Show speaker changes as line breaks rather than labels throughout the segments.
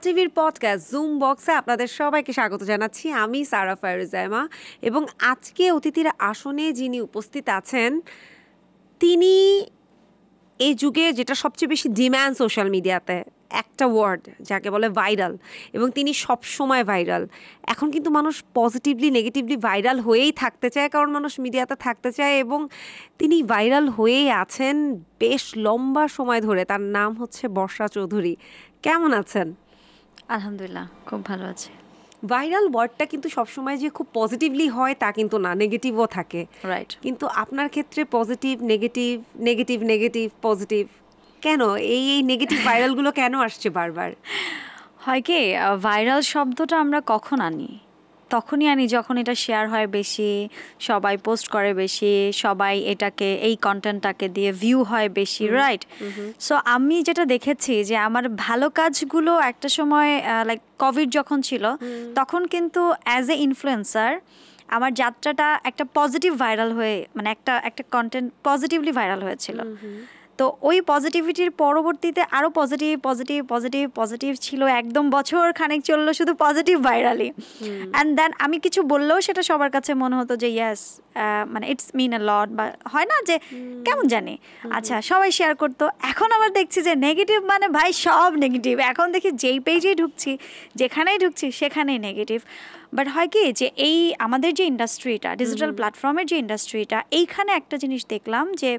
টিভির podcast zoom বক্সে আপনাদের সবাইকে স্বাগত জানাচ্ছি। আমি সারা ফায়রুজাইমা এবং আজকে অতিথির আসনে যিনি উপস্থিত আছেন তিনি এই যুগে যেটা সবচেয়ে বেশি ডিম্যান্ড সোশ্যাল মিডিয়াতে একটা ওয়ার্ড যাকে বলে ভাইরাল, এবং তিনি সব সময় ভাইরাল। এখন কিন্তু মানুষ পজিটিভলি নেগেটিভলি ভাইরাল হয়েই থাকতে চায়, কারণ মানুষ মিডিয়াতে থাকতে চায়, এবং তিনি ভাইরাল হয়েই আছেন বেশ লম্বা সময় ধরে। তার নাম হচ্ছে বর্ষা চৌধুরী। কেমন আছেন?
আলহামদুলিল্লাহ, খুব ভালো আছে।
ভাইরাল ওয়ার্ডটা কিন্তু সবসময় যে খুব পজিটিভলি হয় তা কিন্তু না, নেগেটিভও থাকে।
রাইট।
কিন্তু আপনার ক্ষেত্রে positive negative negative negative positive কেন? এই নেগেটিভ ভাইরালগুলো কেন আসছে বারবার?
হয় কি, ভাইরাল শব্দটা আমরা কখন আনি? তখনই আনি যখন এটা শেয়ার হয় বেশি, সবাই পোস্ট করে বেশি, সবাই এটাকে এই কন্টেন্টটাকে দিয়ে ভিউ হয় বেশি, রাইট? সো আমি যেটা দেখেছি যে আমার ভালো কাজগুলো একটা সময় লাইক কোভিড যখন ছিল তখন কিন্তু অ্যাজ এ ইনফ্লুয়েন্সার আমার যাত্রাটা একটা পজিটিভ ভাইরাল হয়ে, মানে একটা কন্টেন্ট পজিটিভলি ভাইরাল হয়েছিল। তো ওই পজিটিভিটির পরবর্তীতে আরও পজিটিভ পজিটিভ পজিটিভ পজিটিভ ছিল, একদম বছর খানেক চললো শুধু পজিটিভ ভাইরালি। অ্যান্ড দেন আমি কিছু বললেও সেটা সবার কাছে মনে হতো যে ইয়াস, মানে ইটস মিন আ লট, বা হয় না যে কেমন জানি, আচ্ছা সবাই শেয়ার করতো। এখন আবার দেখছি যে নেগেটিভ মানে ভাই সব নেগেটিভ। এখন দেখি যেই পেজেই ঢুকছি, যেখানেই ঢুকছি সেখানেই নেগেটিভ। বাট হয় কি যে এই আমাদের যে ইন্ডাস্ট্রিটা, ডিজিটাল প্ল্যাটফর্মের যে ইন্ডাস্ট্রিটা, এইখানে একটা জিনিস দেখলাম যে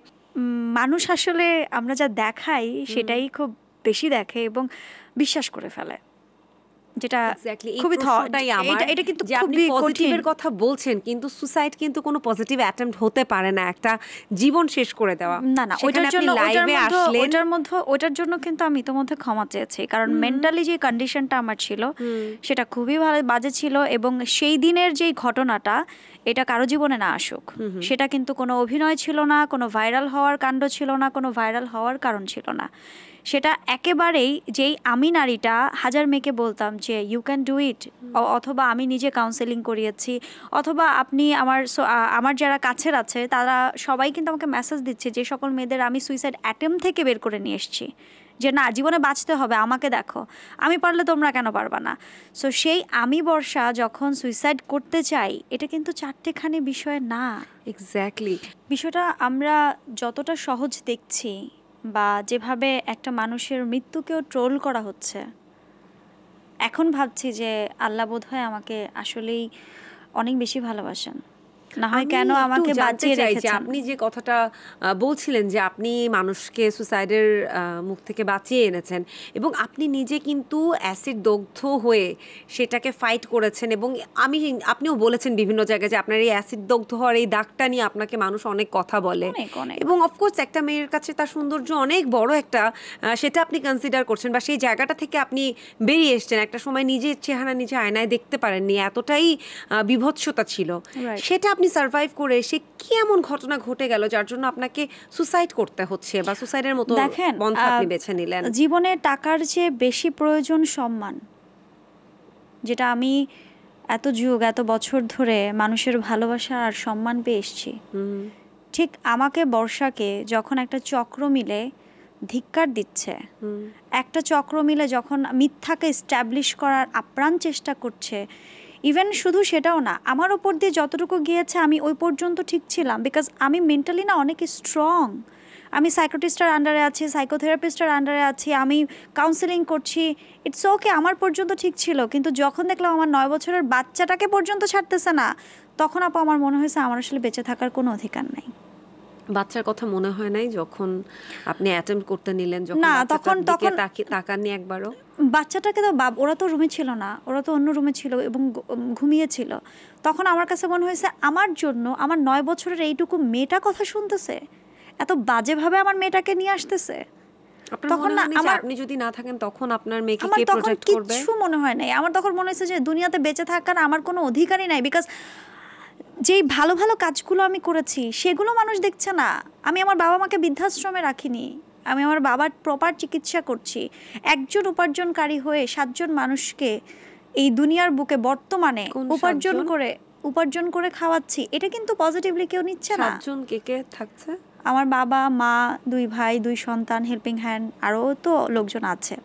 মানুষ আসলে আমরা যা দেখাই সেটাই খুব বেশি দেখে এবং বিশ্বাস করে ফেলে, যেটা খুবই এটা কিন্তু খুবই
পজিটিভের কথা বলছেন, কিন্তু সুসাইড কিন্তু কোনো পজিটিভ অ্যাটেম্প্ট হতে পারে না, একটা জীবন শেষ করে দেওয়া।
না না, ওটার জন্য কিন্তু আমি ইতোমধ্যে ক্ষমা চেয়েছি, কারণ মেন্টালি যে কন্ডিশনটা আমার ছিল সেটা খুবই ভালো বাজে ছিল, এবং সেই দিনের যে ঘটনাটা এটা কারো জীবনে না আসুক, সেটা কিন্তু কোনো অভিনয় ছিল না, কোনো ভাইরাল হওয়ার কাণ্ড ছিল না, কোনো ভাইরাল হওয়ার কারণ ছিল না। সেটা একেবারেই যেই আমি নারীটা হাজার মেয়েকে বলতাম যে ইউ ক্যান ডু ইট, অথবা আমি নিজে কাউন্সেলিং করিয়েছি, অথবা আপনি আমার যারা কাছের আছে তারা সবাই কিন্তু আমাকে মেসেজ দিচ্ছে, যে সকল মেয়েদের আমি সুইসাইড অ্যাটেম্প থেকে বের করে নিয়ে এসেছি, যে না জীবনে বাঁচতে হবে, আমাকে দেখো, আমি পারলে তোমরা কেন পারবা না। সো সেই আমি বর্ষা যখন সুইসাইড করতে চাই, এটা কিন্তু চারটেখানি বিষয় না।
এক্স্যাক্টলি।
বিষয়টা আমরা যতটা সহজ দেখছি, বা যেভাবে একটা মানুষের মৃত্যুকেও ট্রোল করা হচ্ছে, এখন ভাবছি যে আল্লাহ বোধহয় আমাকে আসলেই অনেক বেশি ভালোবাসেন, না হয় কেন আমাকে বাঁচিয়ে রেখেছেন।
আপনি যে কথাটা বলছিলেন যে আপনি মানুষকে সুসাইডের মুখ থেকে বাঁচিয়ে এনেছেন, এবং আপনি নিজে কিন্তু অ্যাসিড দগ্ধ হয়ে সেটাকে ফাইট করেছেন, এবং আপনিও বলেছেন বিভিন্ন জায়গায় যে আপনার এই অ্যাসিড দগ্ধ হওয়ার এই দাগটা নিয়ে আপনাকে মানুষ অনেক কথা বলে, এবং অফকোর্স একটা মেয়ের কাছে তার সৌন্দর্য অনেক বড় একটা, সেটা আপনি কনসিডার করছেন, বা সেই জায়গাটা থেকে আপনি বেরিয়ে এসছেন। একটা সময় নিজের চেহারা নিজে আয়নায় দেখতে পারেননি, এতটাই বিভৎসতা ছিল। সেটা আপনি সার্ভাইভ করে এসে কি এমন ঘটনা ঘটে গেল যার জন্য আপনাকে সুসাইড করতে হচ্ছে, বা সুসাইডের মতো পন্থা আপনি বেছে নিলেন?
জীবনে টাকার চেয়ে বেশি প্রয়োজন সম্মান, যেটা আমি এত যুগ এত বছর ধরে মানুষের ভালোবাসা আর সম্মান পেয়ে এসেছি। ঠিক আমাকে বর্ষাকে যখন একটা চক্র মিলে ধিক্কার দিচ্ছে, একটা চক্র মিলে যখন মিথ্যাকে এস্টাবলিশ করার আপ্রাণ চেষ্টা করছে, ইভেন শুধু সেটাও না, আমার ওপর দিয়ে যতটুকু গিয়েছে আমি ওই পর্যন্ত ঠিক ছিলাম, বিকজ আমি মেন্টালি না অনেক স্ট্রং। আমি সাইকোটিস্টের আন্ডারে আছি, সাইকোথেরাপিস্টের আন্ডারে আছি, আমি কাউন্সেলিং করছি, ইটস ওকে, আমার পর্যন্ত ঠিক ছিল। কিন্তু যখন দেখলাম আমার 9 বছরের বাচ্চাটাকে পর্যন্ত ছাড়তেছে না, তখন আপু আমার মনে হয়েছে আমার আসলে বেঁচে থাকার কোনো অধিকার নাই।
বাচ্চার কথা মনে হয় নাই যখন আপনি অ্যাটেম্প্ট করতে নিলেন?
না, তখন
তাকাননি একবারও?
বাচ্চাটাকে তো ওরা তো রুমে ছিল না, ওরা তো অন্য রুমে ছিল এবং ঘুমিয়েছিল। তখন আমার কাছে মনে হয়েছে আমার জন্য আমার 9 বছরের এইটুকু মেয়েটা কথা শুনতেছে, এত বাজেভাবে আমার মেয়েটাকে নিয়ে আসতেছে।
তখন না আপনি যদি না থাকেন তখন আপনার মেয়েকে কে প্রোটেক্ট করবে?
কিছু মনে হয় নাই আমার তখন। মনে হয়েছে যে দুনিয়াতে বেঁচে থাকার আমার কোনো অধিকারই নাই, বিকজ যেই ভালো ভালো কাজগুলো আমি করেছি সেগুলো মানুষ দেখছে না। আমি আমার বাবা মাকে বৃদ্ধাশ্রমে রাখিনি, আমি আমার বাবার প্রপার চিকিৎসা করছি। একজন উপার্জনকারী হয়ে 7 জন মানুষকে এই দুনিয়ার বুকে বর্তমানে উপার্জন করে খাওয়াচ্ছি। এটা কিন্তু পজিটিভলি কেউ নিচ্ছে না।
7 জন কে থাকছে?
আমার বাবা মা, 2 ভাই, 2 সন্তান, হেল্পিং হ্যান্ড, আরও তো লোকজন আছে।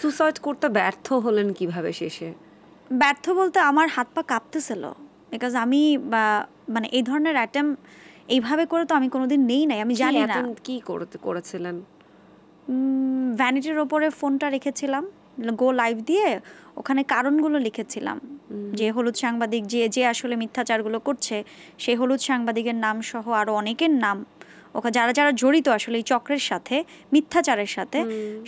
সুসাইড করতে ব্যর্থ হলেন কিভাবে শেষে?
ব্যর্থ বলতে আমার হাত পা কাঁপতেছিল, বিকজ আমি মানে এই ধরনের অ্যাটেম্প এইভাবে করে তো আমি কোনোদিন নেই নাই, আমি জানি না।
কি করেছিলেন?
ভ্যানিটির ওপরে ফোনটা রেখেছিলাম, গো লাইভ দিয়ে ওখানে কারণগুলো লিখেছিলাম, যে হলুদ সাংবাদিক যে আসলে মিথ্যাচারগুলো করছে সেই হলুদ সাংবাদিকের নাম সহ আরও অনেকের নাম, ওখানে যারা যারা জড়িত আসলে এই চক্রের সাথে, মিথ্যাচারের সাথে,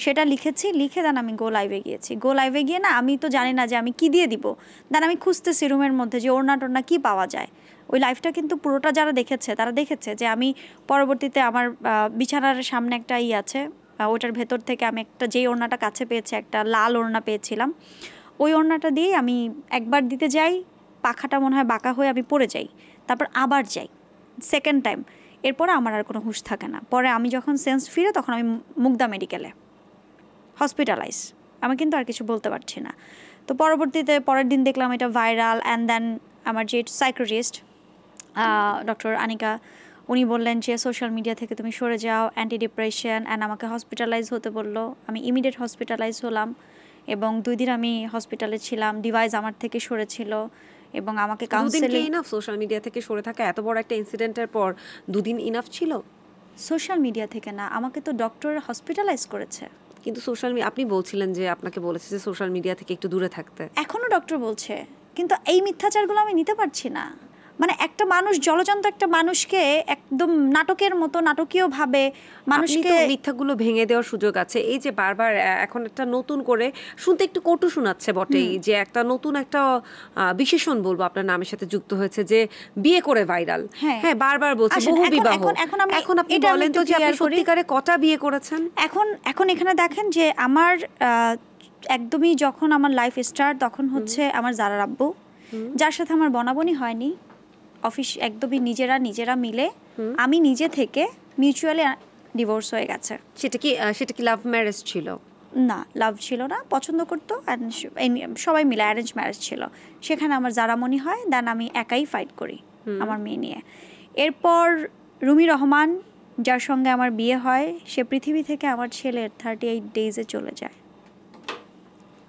সেটা লিখেছি। লিখে দেন আমি গো লাইভে গিয়েছি। গো লাইভে গিয়ে না, আমি তো জানি না যে আমি কি দিয়ে দিব, দেন আমি খুঁজতেছি রুমের মধ্যে যে ওড়না টোড়না কী পাওয়া যায়। ওই লাইভটা কিন্তু পুরোটা যারা দেখেছে তারা দেখেছে যে আমি পরবর্তীতে আমার বিছানার সামনে একটা আছে, ওটার ভেতর থেকে আমি একটা যেই ওড়নাটা কাছে পেয়েছি, একটা লাল ওড়না পেয়েছিলাম, ওই ওড়নাটা দিয়েই আমি একবার দিতে যাই, পাখাটা মনে হয় বাঁকা হয়ে আমি পড়ে যাই, তারপর আবার যাই সেকেন্ড টাইম, এরপরে আমার আর কোনো হুঁশ থাকে না। পরে আমি যখন সেন্স ফিরে তখন আমি মুগদা মেডিকেলে হসপিটালাইজ, আমি কিন্তু আর কিছু বলতে পারছি না। তো পরবর্তীতে পরের দিন দেখলাম এটা ভাইরাল, অ্যান্ড দেন আমার যে সাইকোলজিস্ট ডক্টর আনিকা, উনি বললেন যে সোশ্যাল মিডিয়া থেকে তুমি সরে যাও, অ্যান্টি ডিপ্রেশন, অ্যান্ড আমাকে হসপিটালাইজ হতে বললো। আমি ইমিডিয়েট হসপিটালাইজ হলাম এবং 2 দিন আমি হসপিটালে ছিলাম। ডিভাইস আমার থেকে সরেছিল এবং আমাকে কাউন্সেলিং।
ইনাফ সোশ্যাল মিডিয়া থেকে সরে থাকা? এত বড় একটা ইনসিডেন্টের পর 2 দিন ইনাফ ছিল?
সোশ্যাল মিডিয়া থেকে না, আমাকে তো ডক্টর হসপিটালাইজ করেছে।
কিন্তু আপনি বলছিলেন যে আপনাকে বলেছে যে সোশ্যাল মিডিয়া থেকে একটু দূরে থাকতে।
এখনও ডক্টর বলছে, কিন্তু এই মিথ্যাচারগুলো আমি নিতে পারছি না। মানে একটা মানুষ, জলজন্ত একটা মানুষকে একদম নাটকের মতো নাটকীয়ভাবে মানুষকে,
মিথ্যাগুলো ভেঙে দেওয়ার সুযোগ আছে। এই যে বারবার এখন একটা নতুন করে শুনতে একটু কটু শোনাচ্ছে বটেই, যে একটা নতুন একটা বিশেষণ বলবো আপনার নামের সাথে যুক্ত হয়েছে, যে বিয়ে করে ভাইরাল। হ্যাঁ, বারবার বলছে বহু বিবাহ। এখন আপনি বলেন তো যে আপনি সত্যিকারে কটা বিয়ে করেছেন?
এখন এখানে দেখেন যে আমার একদমই যখন আমার লাইফ স্টার্ট, তখন হচ্ছে আমার জারা আব্বু, যার সাথে আমার বনাবনি হয়নি, অফিস একদমই নিজেরা মিলে আমি নিজে থেকে মিউচুয়ালি ডিভোর্স হয়ে গেছে।
সেটা কি লাভ ম্যারেজ ছিল?
না, লাভ ছিল না, পছন্দ করতো, সবাই মিলে অ্যারেঞ্জ ম্যারেজ ছিল। সেখানে আমার জারামনি হয়, দেন আমি একাই ফাইট করি আমার মেয়ে নিয়ে। এরপর রুমি রহমান, যার সঙ্গে আমার বিয়ে হয়, সে পৃথিবী থেকে আমার ছেলের 38 ডেজে চলে যায়,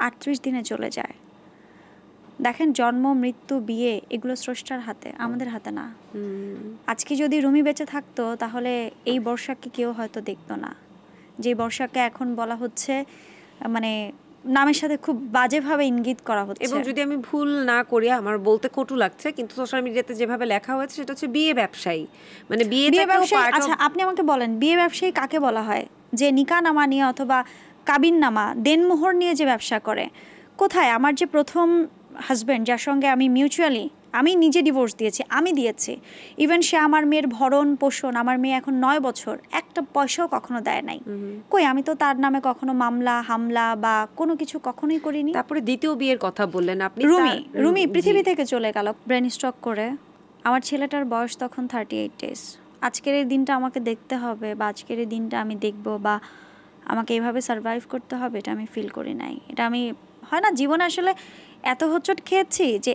38 দিনে চলে যায়। দেখেন, জন্ম, মৃত্যু, বিয়ে এগুলো স্রষ্টার হাতে, আমাদের হাতে না। আজকে যদি রুমি বেঁচে থাকতো তাহলে এই বর্ষাকে কেউ হয়তো দেখতো না, যে বর্ষাকে এখন বলা হচ্ছে, মানে নামের সাথে খুব বাজেভাবে ইঙ্গিত করা হচ্ছে।
এবং যদি আমি ভুল না করি, আমার বলতে কটু লাগছে, কিন্তু সোশ্যাল মিডিয়াতে যেভাবে লেখা হয়েছে সেটা হচ্ছে বিয়ে ব্যবসায়ী। মানে বিয়ে ব্যবসায়ী।
আচ্ছা, আপনি আমাকে বলেন, বিয়ে ব্যবসায়ী কাকে বলা হয়? যে নিকানামা নিয়ে অথবা কাবিননামা, দেনমোহর নিয়ে যে ব্যবসা করে। কোথায় আমার যে প্রথম হাজব্যান্ড, যার সঙ্গে আমি মিউচুয়ালি, আমি নিজে ডিভোর্স দিয়েছি, আমি দিয়েছি, ইভেন সে আমার মেয়ের ভরণ পোষণ, আমার মেয়ে এখন 9 বছর, একটা পয়সাও কখনো দেয় নাই। কই, আমি তো তার নামে কখনো মামলা হামলা বা কোনো কিছু কখনোই করিনি।
তারপরে দ্বিতীয় বিয়ের কথা বললেন আপনি।
রুমি পৃথিবী থেকে চলে গেল ব্রেন স্ট্রোক করে। আমার ছেলেটার বয়স তখন 38 ডেজ। আজকের এই দিনটা আমাকে দেখতে হবে, বা আজকের এই দিনটা আমি দেখব, বা আমাকে এইভাবে সারভাইভ করতে হবে, এটা আমি ফিল করি নাই। এটা আমি, হয় না, জীবনে আসলে এত হোঁচট খেয়েছি যে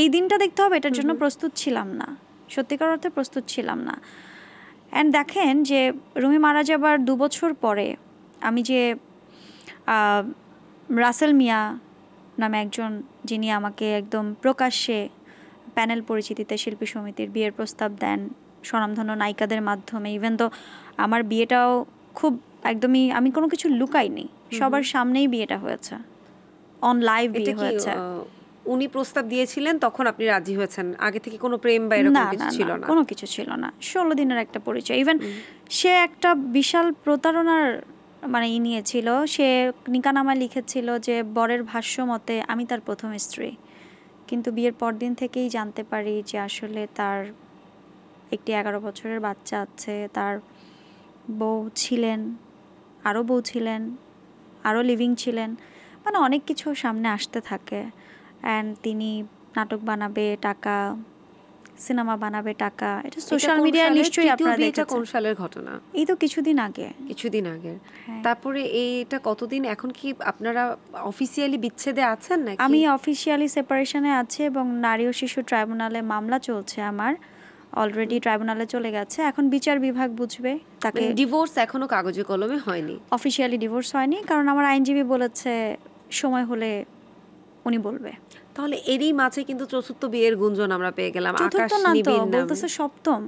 এই দিনটা দেখতে হবে, এটার জন্য প্রস্তুত ছিলাম না, সত্যিকার অর্থে প্রস্তুত ছিলাম না। অ্যান্ড দেখেন যে রুমি মারা যাবার 2 বছর পরে আমি যে রাসেল মিয়া নামে একজন, যিনি আমাকে একদম প্রকাশ্যে প্যানেল পরিচিতিতে শিল্পী সমিতির বিয়ের প্রস্তাব দেন স্বনামধন্য নায়িকাদের মাধ্যমে, ইভেন তো আমার বিয়েটাও খুব একদমই, আমি কোনো কিছু লুকাইনি, সবার সামনেই বিয়েটা হয়েছে, অন লাইভ বিয়ে হয়েছে।
উনি প্রস্তাব দিয়েছিলেন, তখন আপনি রাজি হয়েছেন? আগে থেকে কোনো প্রেম বা এরকম কিছু ছিল না?
কোনো কিছু ছিল না। 16 দিনের একটা পরিচয়। ইভেন সে একটা বিশাল প্রতারণার মানে নিয়েছিল। সে নিকানামা লিখেছিল যে বরের ভাষ্য মতে আমি তার প্রথম স্ত্রী, কিন্তু বিয়ের পর দিন থেকেই জানতে পারি যে আসলে তার একটি 11 বছরের বাচ্চা আছে, তার বউ ছিলেন, আরও বউ ছিলেন, আরও লিভিং ছিলেন, মানে অনেক কিছু সামনে আসতে থাকে। অ্যান্ড তিনি নাটক বানাবে টাকা, সিনেমা বানাবে টাকা, এটা সোশ্যাল মিডিয়ায় নিশ্চয়ই আপনারা দেখেছেন।
কোন সালের ঘটনা?
এই তো কিছুদিন আগে।
তারপরে এইটা কতদিন, এখন কি আপনারা অফিসিয়ালি বিচ্ছেদে আছেন নাকি?
আমি অফিসিয়ালি সেপারেশনে আছি এবং নারী ও শিশু ট্রাইব্যুনালে মামলা চলছে আমার অলরেডি ট্রাইব্যুনালে চলে গেছে, এখন বিচার বিভাগ বুঝবে তাকে।
ডিভোর্স এখনো কাগজে কলমে হয়নি,
অফিসিয়ালি ডিভোর্স হয়নি, কারণ আমার আইনজীবী বলেছে সময় হলে উনি বলবে।
তাহলে এরই মাঝে কিন্তু চতুর্থ বিয়ের গুঞ্জন আমরা পেয়ে গেলাম। আকাশ
চতুর্থ না তো,
নিবিন নামে।
বলতেছে সপ্তম।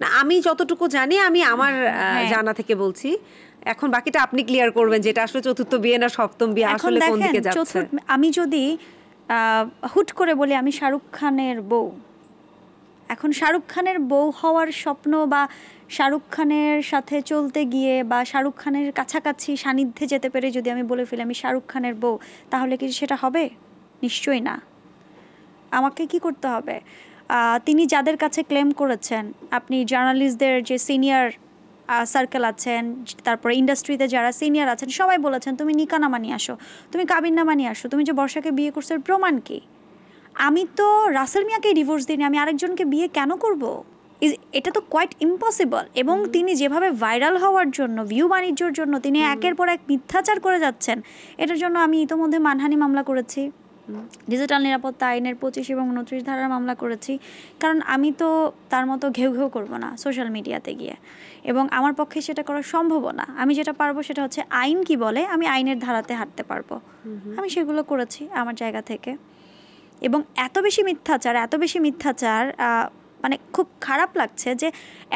না, আমি যতটুকু জানি, আমি আমার জানা থেকে বলছি। এখন বাকিটা আপনি ক্লিয়ার করবেন, যেটা আসলে চতুর্থ বিয়ে না সপ্তম বিয়ে, আসলে কোন দিকে যাচ্ছে।
আমি যদি হুট করে বলি আমি শাহরুখ খানের বউ, এখন শাহরুখ খানের বউ হওয়ার স্বপ্ন বা শাহরুখ খানের সাথে চলতে গিয়ে বা শাহরুখ খানের কাছাকাছি সান্নিধ্যে যেতে পেরে যদি আমি বলে ফেলি আমি শাহরুখ খানের বউ, তাহলে কি সেটা হবে? নিশ্চয়ই না। আমাকে কি করতে হবে? তিনি যাদের কাছে ক্লেম করেছেন, আপনি জার্নালিস্টদের যে সিনিয়র সার্কেল আছেন, তারপরে ইন্ডাস্ট্রিতে যারা সিনিয়র আছেন, সবাই বলেছেন তুমি নিকানামা নিয়ে আসো, তুমি কাবিননামা নিয়ে আসো, তুমি যে বর্ষাকে বিয়ে করছো এর প্রমাণ কি? আমি তো রাসেল মিয়াকে ডিভোর্স দিইনি, আমি আরেকজনকে বিয়ে কেন করব? এটা তো কোয়াইট ইম্পসিবল। এবং তিনি যেভাবে ভাইরাল হওয়ার জন্য, ভিউ বাণিজ্যর জন্য তিনি একের পর এক মিথ্যাচার করে যাচ্ছেন, এটার জন্য আমি ইতোমধ্যে মানহানি মামলা করেছি, ডিজিটাল নিরাপত্তা আইনের 25 এবং 29 ধারার মামলা করেছি। কারণ আমি তো তার মতো ঘেউ ঘেউ করবো না সোশ্যাল মিডিয়াতে গিয়ে, এবং আমার পক্ষে সেটা করা সম্ভব না। আমি যেটা পারবো সেটা হচ্ছে আইন কি বলে, আমি আইনের ধারাতে হাঁটতে পারবো। আমি সেগুলো করেছি আমার জায়গা থেকে। এবং এত বেশি মিথ্যাচার, মানে খুব খারাপ লাগছে যে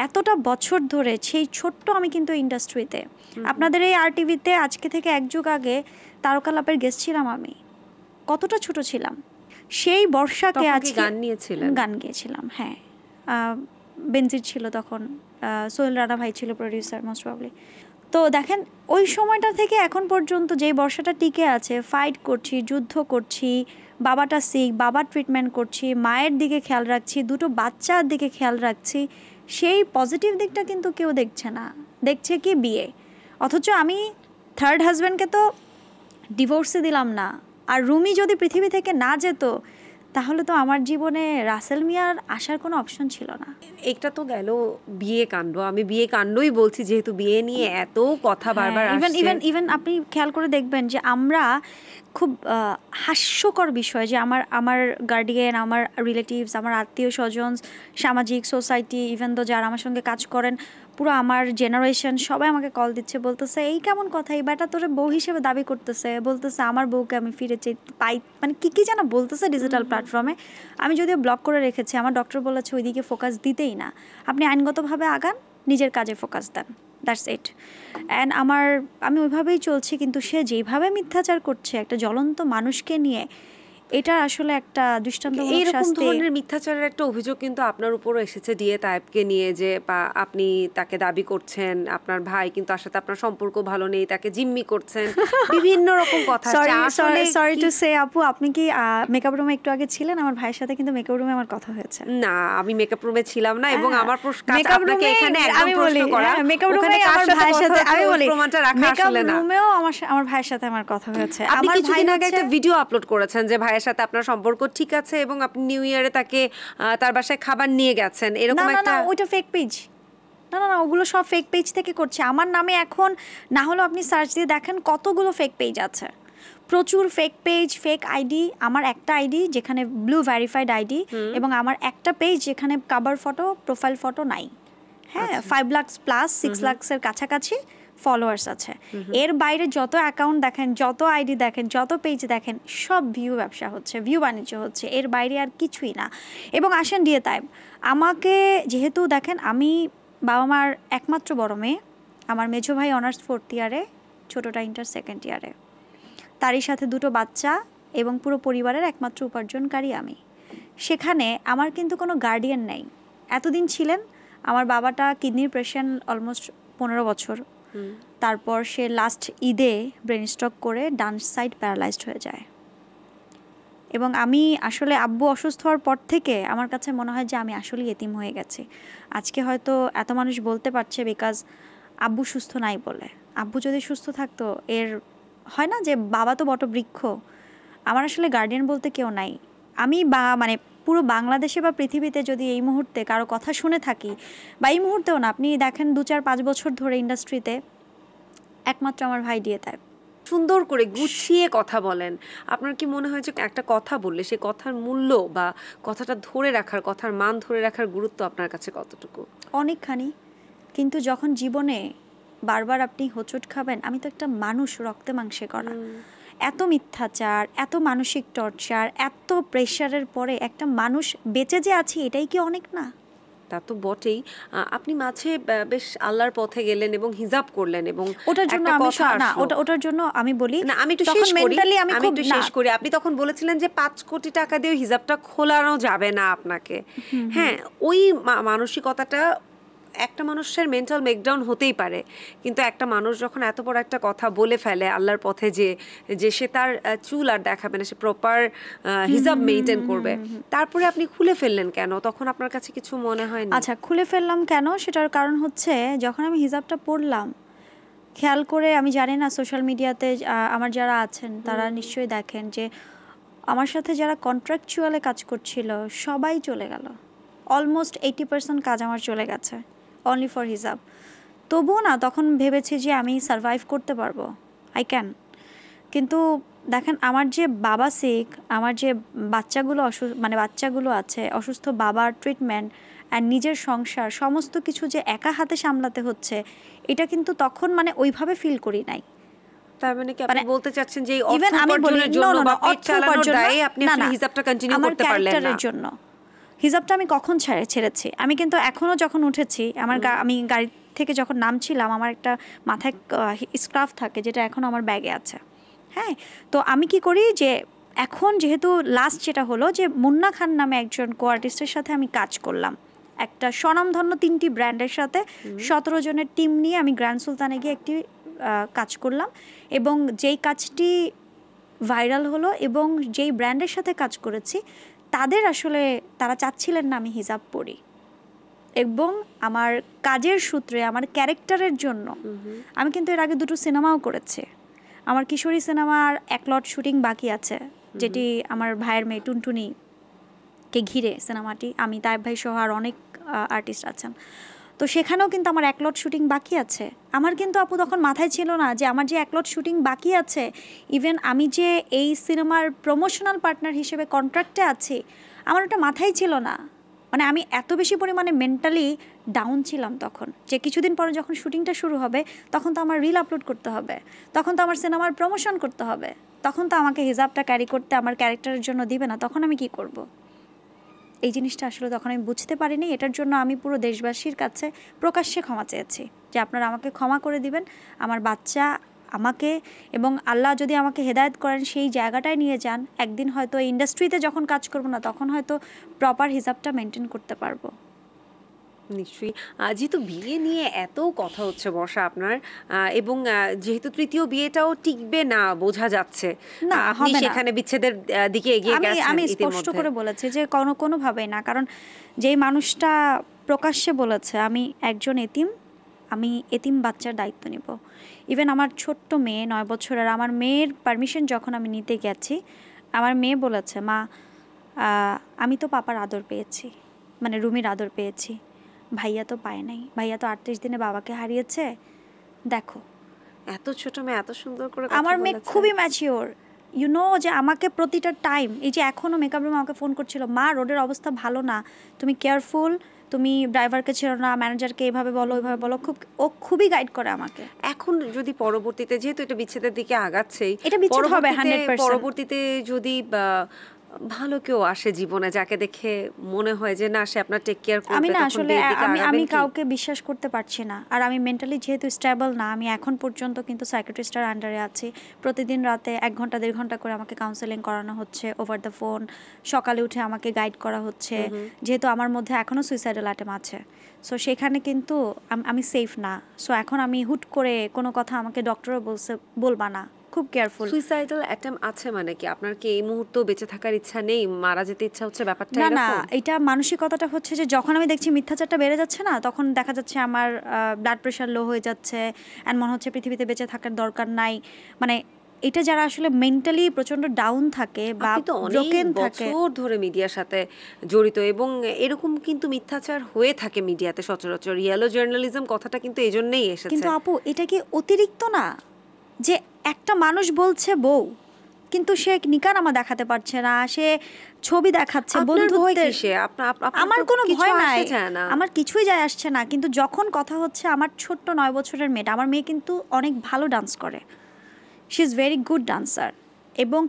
এতটা বছর ধরে সেই ছোট্ট, আমি কিন্তু ইন্ডাস্ট্রিতে আপনাদের এই RTVতে আজকে থেকে এক যুগ আগে তারকালাপের গেস্ট ছিলাম। আমি কতটা ছোট ছিলাম, সেই বর্ষাকে আজকে গান গিয়েছিলাম। হ্যাঁ, বেনজির ছিল তখন, সোহেল রানা ভাই ছিল প্রডিউসার মোস্ট প্রবলি। তো দেখেন ওই সময়টা থেকে এখন পর্যন্ত যেই বর্ষাটা টিকে আছে, ফাইট করছি, যুদ্ধ করছি, বাবাটা সিক, বাবার ট্রিটমেন্ট করছি, মায়ের দিকে খেয়াল রাখছি, দুটো বাচ্চার দিকে খেয়াল রাখছি, সেই পজিটিভ দিকটা কিন্তু কেউ দেখছে না, দেখছে কি বিয়ে। অথচ আমি থার্ড হাজব্যান্ডকে তো ডিভোর্সে দিলাম না। আর রুমি যদি পৃথিবী থেকে না যেত, তাহলে তো আমার জীবনে রাসেল মিয়ার আসার কোনো অপশন ছিল না।
এটা তো গেল বিয়ে কাণ্ড, আমি বিয়ে কাণ্ডই বলছি, যেহেতু বিয়ে নিয়ে এত কথা বারবার আসছে।
ইভেন আপনি খেয়াল করে দেখবেন যে আমরা খুব হাস্যকর বিষয় যে আমার গার্ডিয়ান, আমার রিলেটিভস, আমার আত্মীয় স্বজন, সামাজিক সোসাইটি, ইভেন তো যারা আমার সঙ্গে কাজ করেন, পুরো আমার জেনারেশন সবাই আমাকে কল দিচ্ছে, বলতেছে এই কেমন কথা, এই ব্যাটা তোরে বউ হিসেবে দাবি করতেছে, বলতেছে আমার বউকে আমি ফিরে পাই, মানে কী যেন বলতেছে ডিজিটাল প্ল্যাটফর্মে। আমি যদিও ব্লক করে রেখেছি, আমার ডক্টর বলেছে ওইদিকে ফোকাস দিতেই না, আপনি আইনগতভাবে আগান, নিজের কাজে ফোকাস দেন, দ্যাটস ইট। অ্যান্ড আমি ওইভাবেই চলছি। কিন্তু সে যেভাবে মিথ্যাচার করছে একটা জ্বলন্ত মানুষকে নিয়ে, এটা আসলে একটা দৃষ্টান্তমূলক শাস্তি।
এরকম ধরনের মিথ্যাচারের একটা অভিযোগ কিন্তু আপনার উপরও এসেছে ডিএ তায়েবকে নিয়ে, যে আপনি তাকে দাবি করছেন আপনার ভাই কিন্তু তার সাথে আপনার সম্পর্ক ভালো নেই, তাকে জিম্মি করছেন, বিভিন্ন রকম কথা।
সরি টু সে আপু, আপনি কি মেকআপ রুমে একটু আগে ছিলেন? আমার ভাইয়ের সাথে কিন্তু মেকআপ রুমে আমার কথা হয়েছে।
না, আমি মেকআপ রুমে ছিলাম না, এবং আমার আপনাকে এখানে একদম প্রশ্ন করা,
মেকআপ রুমে আমার ভাইয়ের সাথে, আমি বলি প্রমাণটা রাখা আসলে না, রুমেও আমার ভাইয়ের সাথে আমার কথা হয়েছে।
আপনি কিছুদিন আগে একটা ভিডিও আপলোড করেছেন যে ভাইয়ের সাথে আপনার সম্পর্ক ঠিক আছে, এবং আপনি নিউ ইয়ারে তাকে তার বাসায় খাবার নিয়ে গেছেন, এরকম একটা।
না, ওইটা ফেক পেজ। না, ওগুলো সব ফেক পেজ থেকে করছে আমার নামে। এখন না হলেও আপনি সার্চ দিয়ে দেখেন কতগুলো ফেক পেজ আছে, প্রচুর ফেক পেজ, ফেক আইডি। আমার একটা আইডি যেখানে ব্লু ভেরিফাইড আইডি, এবং আমার একটা পেজ যেখানে কভার ফটো, প্রোফাইল ফটো নাই। হ্যাঁ, 5 লাখ প্লাস 6 লাখের কাছাকাছি ফলোয়ার্স আছে। এর বাইরে যত অ্যাকাউন্ট দেখেন, যত আইডি দেখেন, যত পেজ দেখেন, সব ভিউ ব্যবসা হচ্ছে, ভিউ বাণিজ্য হচ্ছে, এর বাইরে আর কিছুই না। এবং আসেন ডিএ তায়েব, আমাকে যেহেতু দেখেন আমি বাবা মার একমাত্র বড় মেয়ে, আমার মেজো ভাই অনার্স 4th ইয়ারে, ছোটোটা ইন্টার 2nd ইয়ারে, তারই সাথে দুটো বাচ্চা, এবং পুরো পরিবারের একমাত্র উপার্জনকারী আমি। সেখানে আমার কিন্তু কোনো গার্ডিয়ান নেই। এতদিন ছিলেন আমার বাবাটা কিডনির পেশেন্ট অলমোস্ট 15 বছর, তারপর সে লাস্ট ঈদে ব্রেন স্ট্রোক করে ডান সাইড প্যারালাইজড হয়ে যায়। এবং আমি আসলে আব্বু অসুস্থ হওয়ার পর থেকে আমার কাছে মনে হয় যে আমি আসলেই এতিম হয়ে গেছি। আজকে হয়তো এত মানুষ বলতে পারছে বিকজ আব্বু সুস্থ নাই বলে। আব্বু যদি সুস্থ থাকতো, এর হয় না যে বাবা তো বটবৃক্ষ, আমার আসলে গার্ডিয়ান বলতে কেউ নাই। আমি মানে পুরো বাংলাদেশে বা পৃথিবীতে যদি এই মুহূর্তে কারো কথা শুনে থাকি, বা এই মুহূর্তেও না, আপনি দেখেন 2, 4, 5 বছর ধরে ইন্ডাস্ট্রিতে একমাত্র আমার ভাই ডিএ তায়েব,
সুন্দর করে গুছিয়ে কথা বলেন। আপনার কি মনে হয় যে একটা কথা বললে সেই কথার মূল্য বা কথাটা ধরে রাখার, কথার মান ধরে রাখার গুরুত্ব আপনার কাছে কতটুকু?
অনেকখানি। কিন্তু যখন জীবনে বারবার আপনি হোঁচট খাবেন, আমি তো একটা মানুষ রক্তে মাংসে করা, এত মিথ্যাচার, এত মানসিক টর্চার, এত প্রেশারের পরে একটা মানুষ বেঁচে যে আছি, এটাই কি অনেক না?
তা তো বটেই। আপনি মাঝে বেশ আল্লাহর পথে গেলেন এবং হিজাব করলেন এবং
ওটার জন্য
একটা
আমি
কথা
না,
আসলো।
ওটার জন্য আমি বলি,
না, আমি একটু
তখন
শেষ করি।
মেন্টালি আমি
আমি
খুব
একটু
না।
শেষ করি। আপনি তখন বলেছিলেন যে 5 কোটি টাকা দিয়ে হিজাবটা খোলানো যাবে না আপনাকে। হ্যাঁ, ওই মানসিকতাটা একটা মানুষের মেন্টাল ব্রেকডাউন হতেই পারে, কিন্তু একটা মানুষ যখন এত বড় একটা কথা বলে ফেলে আল্লাহর পথে যে যে সে তার চুল আর দেখাবে না, সে প্রপার হিজাব মেইনটেইন করবে, তারপরে আপনি খুলে ফেললেন কেন? তখন আপনার কাছে কিছু মনে হয়নি?
আচ্ছা, খুলে ফেললাম কেন, সেটার কারণ হচ্ছে যখন আমি হিজাবটা পরলাম, খেয়াল করে, আমি জানি না সোশ্যাল মিডিয়াতে আমার যারা আছেন তারা নিশ্চয়ই দেখেন যে আমার সাথে যারা কন্ট্রাকচুয়ালে কাজ করছিল সবাই চলে গেল। অলমোস্ট 80% কাজ আমার চলে গেছে অনলি ফর হিজাব। তবুও না, তখন ভেবেছি যে আমি সারভাইভ করতে পারবো, আই ক্যান। কিন্তু দেখেন, আমার যে বাবা সিক, আমার যে বাচ্চাগুলো মানে বাচ্চাগুলো আছে অসুস্থ, বাবার ট্রিটমেন্ট অ্যান্ড নিজের সংসার, সমস্ত কিছু যে একা হাতে সামলাতে হচ্ছে, এটা কিন্তু তখন মানে ওইভাবে ফিল করি নাই।
তার মানে কি আপনি বলতে চাচ্ছেন যে এই অর্থ
ইভেন আমি বলি,
উপার্জনের জন্য বা পেট
অর্থ
চালানোর
উপার্জন
দায়ে আপনি
না,
আসলে
না,
হিজাবটা কন্টিনিউ
আমার
করতে পারলেন না?
ক্যারেক্টারের জন্য হিজাবটা আমি কখন ছেড়েছি, আমি কিন্তু এখনো যখন উঠেছি, আমার আমি গাড়ি থেকে যখন নামছিলাম, আমার একটা মাথায় স্কার্ফ থাকে যেটা এখনো আমার ব্যাগে আছে। হ্যাঁ, তো আমি কি করি যে এখন যেহেতু লাস্ট যেটা হলো যে মুন্না খান নামে একজন কো আর্টিস্টের সাথে আমি কাজ করলাম, একটা স্বনামধন্য 3টি ব্র্যান্ডের সাথে 17 জনের টিম নিয়ে আমি গ্র্যান্ড সুলতানে গিয়ে একটি কাজ করলাম, এবং যেই কাজটি ভাইরাল হলো এবং যেই ব্র্যান্ডের সাথে কাজ করেছি তাদের আসলে তারা চাচ্ছিলেন না আমি হিজাব পরি, এবং আমার কাজের সূত্রে, আমার ক্যারেক্টারের জন্য আমি কিন্তু এর আগে 2টো সিনেমাও করেছি। আমার কিশোরী সিনেমার 1 লট শুটিং বাকি আছে, যেটি আমার ভাইয়ের মেয়ে টুনটুনিকে ঘিরে সিনেমাটি, আমি তাইব ভাই সহ আর অনেক আর্টিস্ট আছেন। তো সেখানেও কিন্তু আমার 1 লট শুটিং বাকি আছে। আমার কিন্তু আপু তখন মাথায় ছিল না যে আমার যে 1 লট শুটিং বাকি আছে, ইভেন আমি যে এই সিনেমার প্রমোশনাল পার্টনার হিসেবে কন্ট্রাক্টে আছি, আমার ওটা মাথায় ছিল না। মানে আমি এত বেশি পরিমাণে মেন্টালি ডাউন ছিলাম তখন, যে কিছুদিন পরে যখন শুটিংটা শুরু হবে তখন তো আমার রিল আপলোড করতে হবে, তখন তো আমার সিনেমার প্রমোশন করতে হবে, তখন তো আমাকে হিজাবটা ক্যারি করতে আমার ক্যারেক্টারের জন্য দিবে না, তখন আমি কি করব? এই জিনিসটা আসলে তখন আমি বুঝতে পারিনি। এটার জন্য আমি পুরো দেশবাসীর কাছে প্রকাশ্যে ক্ষমা চেয়েছি যে আপনারা আমাকে ক্ষমা করে দিবেন, আমার বাচ্চা আমাকে, এবং আল্লাহ যদি আমাকে হেদায়েত করেন সেই জায়গাটায় নিয়ে যান, একদিন হয়তো এই ইন্ডাস্ট্রিতে যখন কাজ করবো না তখন হয়তো প্রপার হিসাবটা মেনটেন করতে পারবো।
নিশ্চয়ই। যেহেতু বিয়ে নিয়ে এত কথা হচ্ছে বর্ষা আপনার, এবং যেহেতু তৃতীয় বিয়েটাও টিকবে না বোঝা যাচ্ছে,
না,
আপনি
হবে না।
সেখানে বিচ্ছেদের দিকে এগিয়ে গেছেন
আমি স্পষ্ট
ইতিমধ্যে।
করে বলেছি যে কোনোভাবেই না, কারণ যেই মানুষটা প্রকাশ্যে বলেছে আমি একজন এতিম, আমি এতিম বাচ্চার দায়িত্ব নিব। ইভেন আমার ছোট্ট মেয়ে 9 বছরের, আমার মেয়ের পারমিশন যখন আমি নিতে গেছি, আমার মেয়ে বলেছে, মা আমি তো পাপার আদর পেয়েছি, মানে রুমির আদর পেয়েছি, ভাইয়া তো পায় নাই, ভাইয়া তো 38 দিনে বাবাকে হারিয়েছে, দেখো।
এত ছোট মেয়ে এত সুন্দর করে কথা
আমার মেয়ে
বলেছে।
খুবই ম্যাচিওর, যে আমাকে প্রতিটা টাইম, এই যে এখনও মেকআপ রুমে আমাকে ফোন করছিল, মা রোডের অবস্থা ভালো না, তুমি কেয়ারফুল, তুমি ড্রাইভারকে ছেড়ো না, ম্যানেজারকে এভাবে বলো ওইভাবে বলো, খুবই গাইড করে আমাকে।
এখন যদি পরবর্তীতে, যেহেতু এটা বিচ্ছেদের দিকে আগাচ্ছেই,
এটা বিচ্ছেদ হবে 100%।
পরবর্তীতে যদি ভালো কেউ আসে জীবনে যাকে দেখে মনে হয় যে না সে আপনার টেক কেয়ার করবে,
আমি না
তখন
আসলে
বিয়ের দিকে
আমি
আগাবেন কি?
কাউকে বিশ্বাস করতে পারছি না, আর আমি মেন্টালি যেহেতু স্টেবল না, আমি এখন পর্যন্ত কিন্তু সাইকিয়াট্রিস্টের আন্ডারে আছি। প্রতিদিন রাতে 1 ঘন্টা 1.5 ঘন্টা করে আমাকে কাউন্সেলিং করানো হচ্ছে ওভার দ্য ফোন, সকালে উঠে আমাকে গাইড করা হচ্ছে, যেহেতু আমার মধ্যে এখনও সুইসাইডাল অ্যাটেম্প আছে। সো সেখানে কিন্তু আমি সেফ না। সো এখন আমি হুট করে কোনো কথা আমাকে ডক্টরও বলবা না, খুব কেয়ারফুল।
সুইসাইডাল অ্যাটেম্প আছে মানে কি আপনার কি এই মুহূর্তে বেঁচে থাকার ইচ্ছা নেই, মারা যেতে ইচ্ছা হচ্ছে, ব্যাপারটা
না,
এরকম?
এটা মানসিকতাটা হচ্ছে যে যখন আমি দেখছি মিথ্যাচারটা বেড়ে যাচ্ছে না, তখন দেখা যাচ্ছে আমার ব্লাড প্রেশার লো হয়ে যাচ্ছে, অ্যান্ড মনে হচ্ছে পৃথিবীতে বেঁচে থাকার দরকার নাই। মানে এটা যারা আসলে মেন্টালি প্রচন্ড ডাউন থাকে বা
আপনি তো অনেক
ব্রোকেন থাকে,
বছর ধরে মিডিয়ার সাথে জড়িত, এবং এরকম কিন্তু মিথ্যাচার হয়ে থাকে মিডিয়াতে সচরাচর। ইয়েলো জার্নালিজম কথাটা কিন্তু এজন্যই এসেছে।
কিন্তু আপু এটা কি অতিরিক্ত না? যে একটা মানুষ বলছে বউ, কিন্তু সে নিকানামা দেখাতে পারছে না, সে ছবি দেখাচ্ছে বন্ধুত্বের। আমার কোনো ভয় নাই, আমার কিছুই যায় আসছে না, কিন্তু যখন কথা হচ্ছে আমার ছোট্ট 9 বছরের মেয়েটা, আমার মেয়ে কিন্তু অনেক ভালো ডান্স করে, she is very good dancer, এবং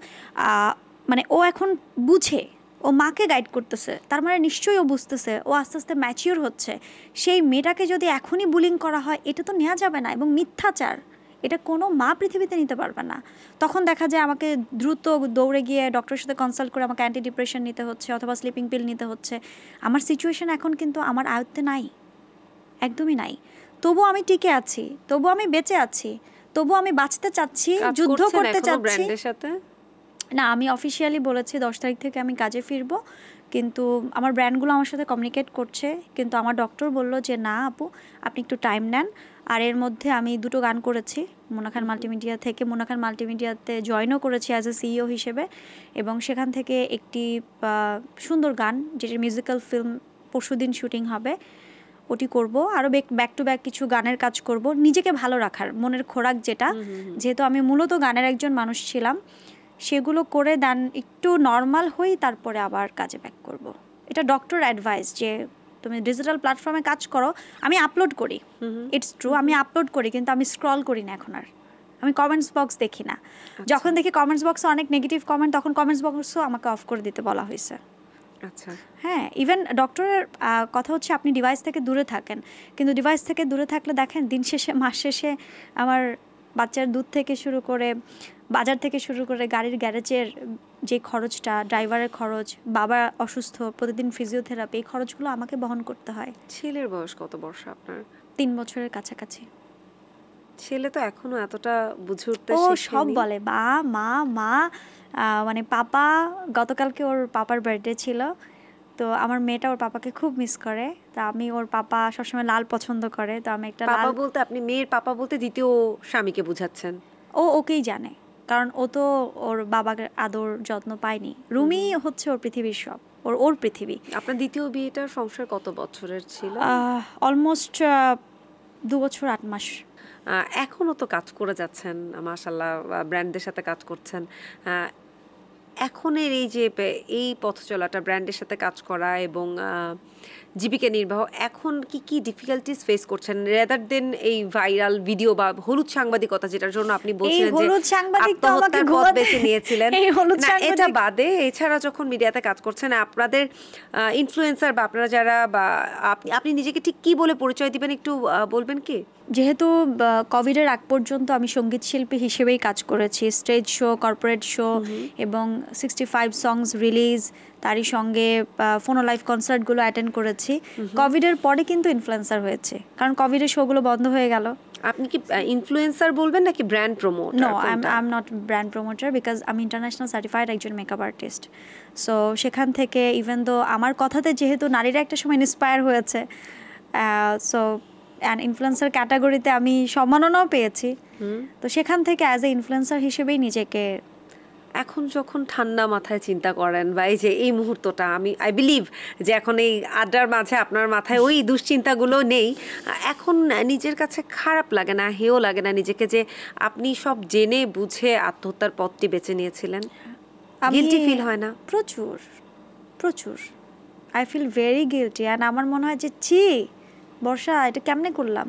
মানে ও এখন বুঝে, ও মাকে গাইড করতেছে, তার মানে নিশ্চয়ই ও বুঝতেছে, ও আস্তে আস্তে ম্যাচিওর হচ্ছে। সেই মেয়েটাকে যদি এখনই বুলিং করা হয়, এটা তো নেওয়া যাবে না, এবং মিথ্যাচার, এটা কোনো মা পৃথিবীতে নিতে পারবে না। তখন দেখা যায় আমাকে দ্রুত দৌড়ে গিয়ে ডক্টরের সাথে কনসাল্ট করে আমাকে অ্যান্টি ডিপ্রেশন নিতে হচ্ছে অথবা স্লিপিং পিল নিতে হচ্ছে। আমার সিচুয়েশন এখন কিন্তু আমার আয়ত্তে নাই, একদমই নাই। তবু আমি টিকে আছি, তবু আমি বেঁচে আছি, তবু আমি বাঁচতে চাচ্ছি, যুদ্ধ করতে চাচ্ছি। না, আমি অফিসিয়ালি বলেছি 10 তারিখ থেকে আমি কাজে ফিরবো, কিন্তু আমার ব্র্যান্ডগুলো আমার সাথে কমিউনিকেট করছে, কিন্তু আমার ডক্টর বলল যে না আপু, আপনি একটু টাইম নেন। আর এর মধ্যে আমি 2টো গান করেছি মুন্না খান মাল্টিমিডিয়া থেকে, মুন্না খান মাল্টিমিডিয়াতে জয়েনও করেছি অ্যাজ এ সিইও হিসেবে, এবং সেখান থেকে একটি সুন্দর গান, যেটা মিউজিক্যাল ফিল্ম পরশুদিন শুটিং হবে, ওটি করব। আরও ব্যাক টু ব্যাক কিছু গানের কাজ করব, নিজেকে ভালো রাখার মনের খোরাক যেটা, যেহেতু আমি মূলত গানের একজন মানুষ ছিলাম, সেগুলো করে দেন একটু নর্মাল হই, তারপরে আবার কাজে ব্যাক করব। এটা ডক্টর অ্যাডভাইস যে তুমি ডিজিটাল প্ল্যাটফর্মে কাজ করো। আমি আপলোড করি, ইটস ট্রু, আমি আপলোড করি, কিন্তু আমি স্ক্রল করি না এখন আর, আমি কমেন্টস বক্স দেখি না। যখন দেখি কমেন্টস বক্সে অনেক নেগেটিভ কমেন্ট, তখন কমেন্টস বক্সও আমাকে অফ করে দিতে বলা হয়েছে।
আচ্ছা,
হ্যাঁ, ইভেন ডক্টরের কথা হচ্ছে আপনি ডিভাইস থেকে দূরে থাকেন, কিন্তু ডিভাইস থেকে দূরে থাকলে দেখেন দিন শেষে, মাস শেষে আমার বাচ্চার দুধ থেকে শুরু করে, বাজার থেকে শুরু করে, গাড়ির গ্যারেজের যে খরচটা, ড্রাইভারের খরচ, বাবা অসুস্থ, প্রতিদিন ফিজিওথেরাপি, এই খরচগুলো আমাকে বহন করতে হয়।
ছেলের বয়স কত বর্ষ আপনার?
3 বছরের কাছাকাছি।
ছেলে তো এখনো এতটা বুঝে উঠতে
ও
শেখেনি।
সব বলে মা মা মা, মানে পাপা। গতকালকে ওর পাপার বার্থডে ছিল, তো আমার মেয়েটা ওর পাপাকে খুব মিস করে। তা আমি, ওর পাপা সবসময় লাল পছন্দ করে, তো আমি একটা
পাপা বলতে আপনি মেয়ের পাপা বলতে দ্বিতীয় স্বামীকে বুঝাচ্ছেন?
ও ওকেই জানে, কারণ ও তো ওর বাবার আদর যত্ন পায়নি। রুমি হচ্ছে ওর পৃথিবীর সব, ওর পৃথিবী।
আপনার দ্বিতীয় বিয়েটার সংসার কত বছরের ছিল?
অলমোস্ট 2 বছর 8 মাস।
এখনও তো কাজ করে যাচ্ছেন মাশাআল্লাহ, ব্র্যান্ডের সাথে কাজ করছেন। এখনের এই যে এই পথ চলাটা, ব্র্যান্ডের সাথে কাজ করা এবং জীবিকা নির্বাহ, এখন কি কি ডিফিকাল্টিস ফেস করছেন রেদার দেন এই ভাইরাল ভিডিও বা হলুদ সাংবাদিকতা, যেটার জন্য আপনি বলছিলেন যে আত্মহত্যার পথ বেছে নিয়েছিলেন? না, এটা বাদে এছাড়া যখন মিডিয়াতে কাজ করছেন, আপনাদের ইনফ্লুয়েন্সার বা আপনারা যারা, বা আপনি নিজেকে ঠিক কি বলে পরিচয় দিবেন, একটু বলবেন কি?
যেহেতু কোভিডের আগ পর্যন্ত আমি সঙ্গীত শিল্পী হিসেবেই কাজ করেছি, স্টেজ শো, কর্পোরেট শো এবং 65 সংস রিলিজ, তারই সঙ্গে ফোনো লাইভ কনসার্টগুলো অ্যাটেন্ড করেছি। কোভিডের পরে কিন্তু ইনফ্লুয়েন্সার হয়েছে, কারণ কোভিডের শোগুলো বন্ধ হয়ে গেল।
আপনি কি ইনফ্লুয়েন্সার বলবেন নাকি brand promoter?
No, I am not brand promoter, because আমি ইন্টারন্যাশনাল সার্টিফাইড একজন মেকআপ আর্টিস্ট। সো সেখান থেকে ইভেন দো আমার কথাতে যেহেতু নারীরা একটা সময় ইন্সপায়ার হয়েছে, সো অ্যান্ড ইনফ্লুয়েন্সার ক্যাটাগরিতে আমি সম্মাননাও পেয়েছি, তো সেখান থেকে অ্যাজ এ ইনফ্লুয়েন্সার হিসেবেই নিজেকে।
এখন যখন ঠান্ডা মাথায় চিন্তা করেন, বা এই যে এই মুহূর্তটা, আই বিলিভ যে এখন এই আড্ডার মাঝে আপনার মাথায় ওই দুশ্চিন্তাগুলো নেই, এখন নিজের কাছে খারাপ লাগে না, হেও লাগে না নিজেকে যে আপনি সব জেনে বুঝে আত্মহত্যার পথটি বেছে নিয়েছিলেন? গিলটি ফিল হয় না?
প্রচুর প্রচুর, I feel very guilty. And আমার মনে হয় যে বর্ষা, এটা কেমনে করলাম।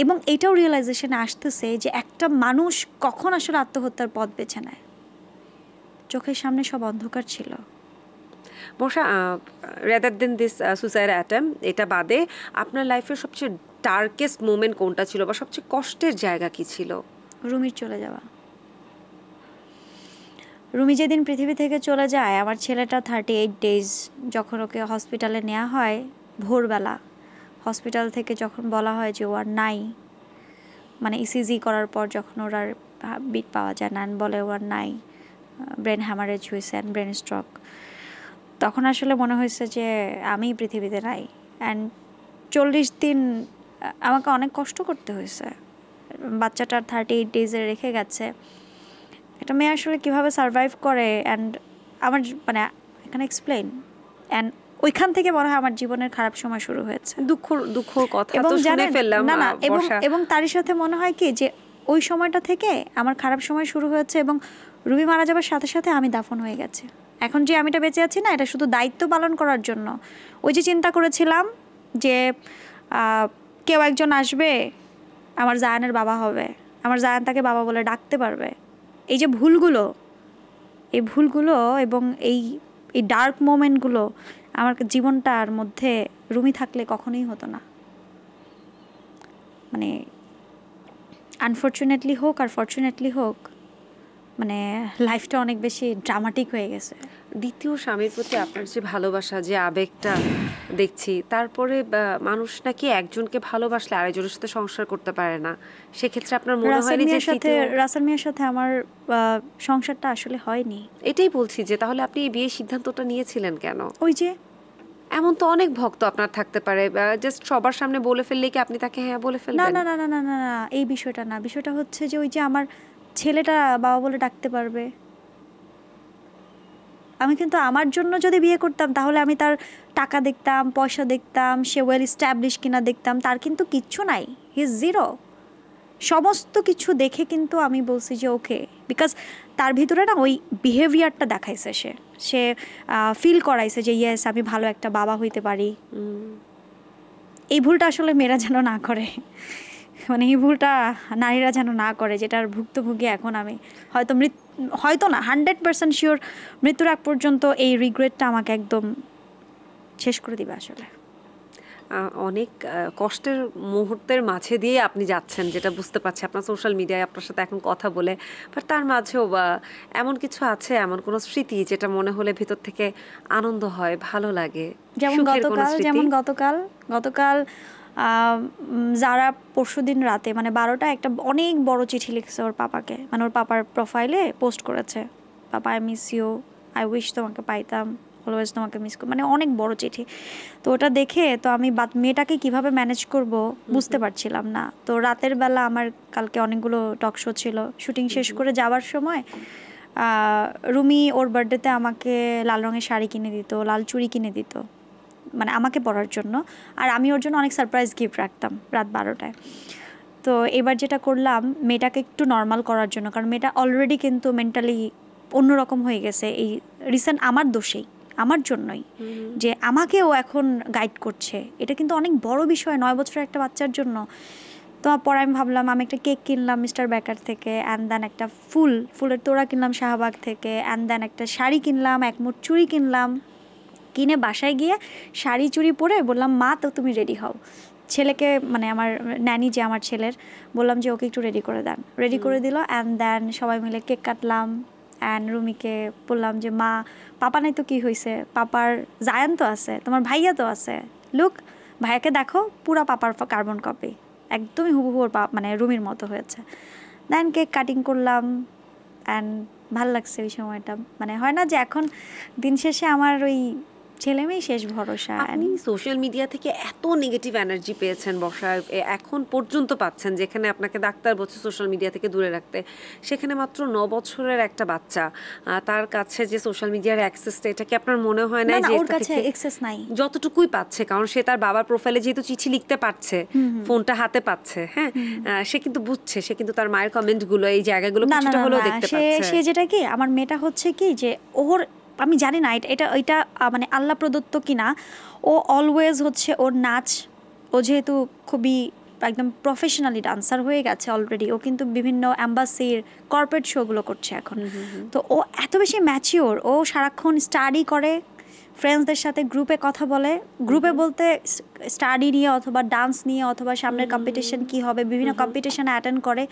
এবং এটাও রিয়েলাইজেশনে আসতেছে যে একটা মানুষ কখন আসলে আত্মহত্যার পথ বেছে নেয়, চোখের সামনে সব অন্ধকার ছিল।
Barsha, rather than this suicide attempt, এটা বাদে আপনার লাইফের সবচেয়ে ডার্কেস্ট মোমেন্ট কোনটা ছিল, বা সবচেয়ে কষ্টের জায়গা কি ছিল?
রুমির চলে যাওয়া। রুমি যেদিন পৃথিবী থেকে চলে যায়, আমার ছেলেটা 38 ডেজ, যখন ওকে হসপিটালে নেওয়া হয় ভোরবেলা, হসপিটাল থেকে যখন বলা হয় যে ও আর নাই, মানে ইসিজি করার পর যখন ওর আর বিট পাওয়া যায় না, বলে ও আর নাই, ব্রেন হ্যামারেজ হয়েছে অ্যান্ড ব্রেন স্ট্রোক, তখন আসলে মনে হয়েছে যে আমি পৃথিবীতে নাই। অ্যান্ড 40 দিন আমাকে অনেক কষ্ট করতে হয়েছে। বাচ্চাটার 38 ডেজে রেখে গেছে, একটা মেয়ে আসলে কীভাবে সারভাইভ করে, অ্যান্ড আমার মানে এখানে এক্সপ্লেন, অ্যান্ড ওইখান থেকে মনে হয় আমার জীবনের খারাপ সময় শুরু হয়েছে।
দুঃখ কথা তো শুনে ফেললাম।
না, এবং তারই সাথে মনে হয় কি যে ওই সময়টা থেকে আমার খারাপ সময় শুরু হয়েছে এবং রুবি মারা যাবার সাথে সাথে আমি দাফন হয়ে গেছে। এখন যে আমিটা বেঁচে আছি না, এটা শুধু দায়িত্ব পালন করার জন্য। ওই যে চিন্তা করেছিলাম যে কেউ একজন আসবে, আমার জায়ানের বাবা হবে, আমার জায়ান তাকে বাবা বলে ডাকতে পারবে। এই যে ভুলগুলো, এই ভুলগুলো এবং এই এই ডার্ক মোমেন্টগুলো আমার জীবনটার মধ্যে রুমি থাকলে কখনোই হতো না। মানে আনফর্চুনেটলি হোক আর ফর্চুনেটলি হোক, মানে লাইফটা অনেক বেশি ড্রামাটিক হয়ে গেছে।
দ্বিতীয় স্বামীর প্রতি আপনার যে ভালোবাসা, যে আবেগটা দেখছি, তারপরে মানুষ নাকি একজনকে ভালোবাসলে আরেকজনের সাথে সংসার করতে পারে না। সেক্ষেত্রে আপনার মনে হয়নি যে
রাসেল মিয়ার সাথে আমার সংসারটা আসলে হয়নি?
এটাই বলছি যে তাহলে আপনি এই বিয়ের সিদ্ধান্তটা নিয়েছিলেন কেন?
ওই যে
এমন তো অনেক ভক্ত আপনার থাকতে পারে, জাস্ট সবার সামনে বলে ফেললেই কি আপনি তাকে হ্যাঁ বলে ফেলবেন?
না না না না না না না, এই বিষয়টা না। বিষয়টা হচ্ছে যে ওই যে আমার ছেলেটা বাবা বলে ডাকতে পারবে। আমি কিন্তু আমার জন্য যদি বিয়ে করতাম তাহলে আমি তার টাকা দেখতাম, পয়সা দেখতাম, সে ওয়েল এস্টাবলিশ কিনা দেখতাম। তার কিন্তু কিচ্ছু নাই, হি ইজ জিরো। সমস্ত কিছু দেখে কিন্তু আমি বলছি যে ওকে, বিকজ তার ভিতরে না ওই বিহেভিয়ারটা দেখাইছে, সে ফিল করাইছে যে ইয়েস আমি ভালো একটা বাবা হইতে পারি। এই ভুলটা আসলে মেয়েরা যেন না করে, মানে এই ভুলটা নারীরা যেন না করে, যেটার ভুক্তভোগী এখন আমি। হয়তো না 100% শিওর মৃত্যুর আগ পর্যন্ত এই রিগ্রেটটা আমাকে একদম শেষ করে দিবে আসলে।
অনেক কষ্টের মুহূর্তের মাঝে দিয়ে আপনি যাচ্ছেন, যেটা বুঝতে পারছি আপনার সোশ্যাল মিডিয়ায় আপনার সাথে এখন কথা বলে। বাট তার মাঝেও এমন কিছু আছে, এমন কোনো স্মৃতি যেটা মনে হলে ভিতর থেকে আনন্দ হয়, ভালো লাগে?
যেমন গতকাল যারা পরশুদিন রাতে মানে 12টা একটা অনেক বড় চিঠি লিখছে ওর পাপাকে, মানে ওর পাপার প্রোফাইলে পোস্ট করেছে, papa I miss you, I wish তোমাকে পাইতাম, অলওয়েজ তোমাকে মিস করি, মানে অনেক বড় চিঠি। তো ওটা দেখে তো আমি মেয়েটাকে কিভাবে ম্যানেজ করব বুঝতে পারছিলাম না। তো রাতের বেলা আমার কালকে অনেকগুলো টক শো ছিল, শুটিং শেষ করে যাওয়ার সময় রুমি ওর বার্থডেতে আমাকে লাল রঙের শাড়ি কিনে দিত, লাল চুড়ি কিনে দিত, মানে আমাকে পরার জন্য। আর আমি ওর জন্য অনেক সারপ্রাইজ গিফট রাখতাম রাত 12টায়। তো এবার যেটা করলাম মেয়েটাকে একটু নর্মাল করার জন্য, কারণ মেয়েটা অলরেডি কিন্তু মেন্টালি অন্যরকম হয়ে গেছে এই রিসেন্ট আমার দোষেই, আমার জন্যই, যে আমাকেও এখন গাইড করছে। এটা কিন্তু অনেক বড় বিষয় 9 বছরের একটা বাচ্চার জন্য। তো পরে আমি ভাবলাম আমি একটা কেক কিনলাম মিস্টার বেকার থেকে, অ্যান্ড দেন একটা ফুলের তোড়া কিনলাম শাহবাগ থেকে, অ্যান্ড দেন একটা শাড়ি কিনলাম, এক মুঠ চুড়ি কিনলাম। কিনে বাসায় গিয়ে শাড়ি চুড়ি পরে বললাম মা তো তুমি রেডি হও। ছেলেকে মানে আমার ন্যানি যে আমার ছেলের বললাম যে ওকে একটু রেডি করে দেন, রেডি করে দিল। অ্যান্ড দেন সবাই মিলে কেক কাটলাম। অ্যান্ড রুমিকে বললাম যে মা পাপা নাই তো কী হয়েছে, পাপার জায়ান তো আছে, তোমার ভাইয়া তো আছে, লুক ভাইয়াকে দেখো পুরা পাপার কার্বন কপি, একদমই হুবহু ওর মানে রুমির মতো হয়েছে। দেন কেক কাটিং করলাম। অ্যান্ড ভাল লাগছে ওই সময়টা, মানে হয় না যে এখন দিন শেষে আমার ওই ছেলে মেয়েই শেষ ভরসা।
আপনি সোশ্যাল মিডিয়া থেকে এত নেগেটিভ এনার্জি পেয়েছেন বর্ষায়, এখন পর্যন্ত পাচ্ছেন, যেখানে আপনাকে ডাক্তার বলছে সোশ্যাল মিডিয়া থেকে দূরে রাখতে, সেখানে মাত্র 9 বছরের একটা বাচ্চা, তার কাছে যে সোশ্যাল মিডিয়ার অ্যাক্সেসটা, এটা কি আপনার মনে হয় না যে
ওর কাছে অ্যাক্সেস নাই?
যতটুকুই পাচ্ছে, কারণ সে তার বাবার প্রোফাইলে যেহেতু চিঠি লিখতে পারছে, ফোনটা হাতে পাচ্ছে, হ্যাঁ, সে কিন্তু বুঝছে, সে কিন্তু তার মায়ের কমেন্টগুলো এই জায়গাগুলো কিছুটা হলেও দেখতে পাচ্ছে।
সে যেটা কি আমার মেয়েটা হচ্ছে কি যে ওর, আমি জানি না এটা মানে আল্লাহ প্রদত্ত কিনা, ও অলওয়েজ হচ্ছে ওর নাচ, ও যেহেতু খুবই একদম প্রফেশনালি ডান্সার হয়ে গেছে অলরেডি, ও কিন্তু বিভিন্ন অ্যাম্বাসির কর্পোরেট শোগুলো করছে এখন। তো ও এত বেশি ম্যাচিওর, ও সারাক্ষণ স্টাডি করে, ফ্রেন্ডসদের সাথে গ্রুপে কথা বলে, গ্রুপে বলতে স্টাডি নিয়ে অথবা ডান্স নিয়ে অথবা সামনের কম্পিটিশন কি হবে বিভিন্ন কম্পিটিশনে অ্যাটেন্ড করে।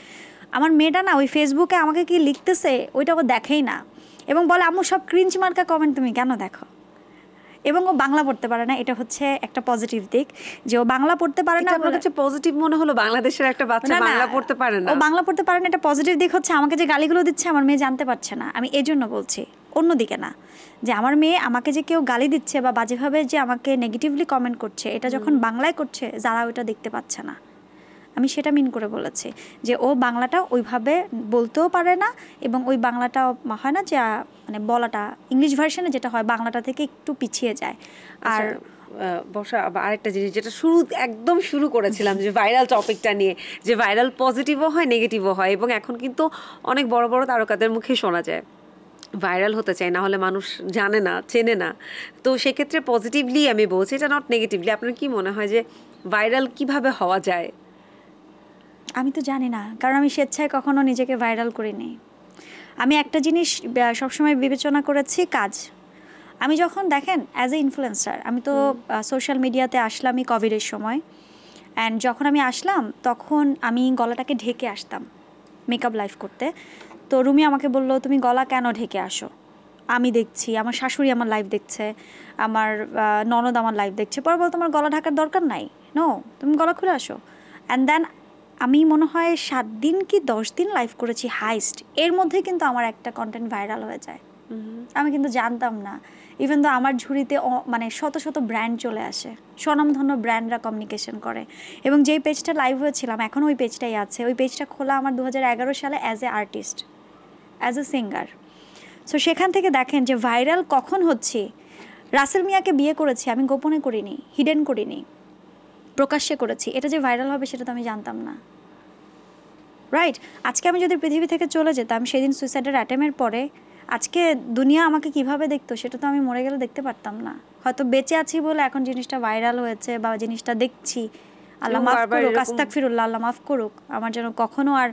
আমার মেয়েটা না ওই ফেসবুকে আমাকে কি লিখতেছে ওইটা ও দেখেই না, এবং বলে আম্মু সব ক্রিঞ্চ মার্কা কমেন্ট তুমি কেন দেখো। এবং ও বাংলা পড়তে পারে না, এটা হচ্ছে একটা পজিটিভ দিক যে ও বাংলা পড়তে পারে না।
আপনার কাছে পজিটিভ মনে হলো বাংলাদেশের একটা বাচ্চা বাংলা পড়তে পারে না?
ও বাংলা পড়তে পারে না, এটা পজিটিভ দিক হচ্ছে আমাকে যে গালিগুলো দিচ্ছে আমার মেয়ে জানতে পারছে না, আমি এই জন্য বলছি, অন্যদিকে না, যে আমার মেয়ে আমাকে যে কেউ গালি দিচ্ছে বা বাজেভাবে যে আমাকে নেগেটিভলি কমেন্ট করছে, এটা যখন বাংলায় করছে যারা ওইটা দেখতে পাচ্ছে না, আমি সেটা মিন করে বলেছি যে ও বাংলাটা ওইভাবে বলতেও পারে না, এবং ওই বাংলাটা হয় না যে মানে বলাটা ইংলিশ ভার্সনে যেটা হয় বাংলাটা থেকে একটু পিছিয়ে যায়। আর
বর্ষা, আরেকটা জিনিস যেটা একদম শুরু করেছিলাম যে ভাইরাল টপিকটা নিয়ে, যে ভাইরাল পজিটিভও হয় নেগেটিভও হয়, এবং এখন কিন্তু অনেক বড় বড় তারকাদের মুখে শোনা যায় ভাইরাল হতে চাই, না হলে মানুষ জানে না, চেনে না। তো সেক্ষেত্রে পজিটিভলি আমি বলছি, এটা নট নেগেটিভলি। আপনার কি মনে হয় যে ভাইরাল কিভাবে হওয়া যায়?
আমি তো জানি না, কারণ আমি স্বেচ্ছায় কখনো নিজেকে ভাইরাল করিনি। আমি একটা জিনিস সবসময় বিবেচনা করেছি, কাজ। আমি যখন দেখেন অ্যাজ এ ইনফ্লুয়েন্সার, আমি তো সোশ্যাল মিডিয়াতে আসলামই কোভিডের সময়। অ্যান্ড যখন আমি আসলাম তখন আমি গলাটাকে ঢেকে আসতাম মেকআপ লাইভ করতে। তো রুমি আমাকে বললো, তুমি গলা কেন ঢেকে আসো? আমি দেখছি, আমার শাশুড়ি আমার লাইভ দেখছে, আমার ননদ আমার লাইভ দেখছে, পরে বলো তোমার গলা ঢাকার দরকার নাই, নো, তুমি গলা খুলে আসো। অ্যান্ড দেন আমি মনে হয় 7 দিন কি 10 দিন লাইভ করেছি হাইস্ট, এর মধ্যে কিন্তু আমার একটা কন্টেন্ট ভাইরাল হয়ে যায়। আমি কিন্তু জানতাম না, ইভেন তো আমার ঝুড়িতে মানে শত শত ব্র্যান্ড চলে আসে, স্বনামধন্য ব্র্যান্ডরা কমিউনিকেশন করে। এবং যেই পেজটা লাইভ হয়েছিলাম এখনও ওই পেজটাই আছে। ওই পেজটা খোলা আমার 2011 সালে as a artist, as a singer. So সেখান থেকে দেখেন যে ভাইরাল কখন হচ্ছে। রাসেল মিয়াকে বিয়ে করেছি, আমি গোপনে করিনি, হিডেন করিনি, প্রকাশ্যে করেছি। এটা যে ভাইরাল হবে সেটা তো আমি জানতাম না, রাইট? আজকে আমি যদি পৃথিবী থেকে চলে যেতাম সেদিন সুইসাইডের অ্যাটেম্পের পরে, আজকে দুনিয়া আমাকে কিভাবে দেখতো সেটা তো আমি মরে গেলে দেখতে পারতাম না। হয়তো বেঁচে আছি বলে এখন জিনিসটা ভাইরাল হয়েছে বা জিনিসটা দেখছি। আল্লাহ মাফ করুক, আস্তাগফিরুল্লাহ, আল্লাহ মাফ করুক। আমার যেন কখনো আর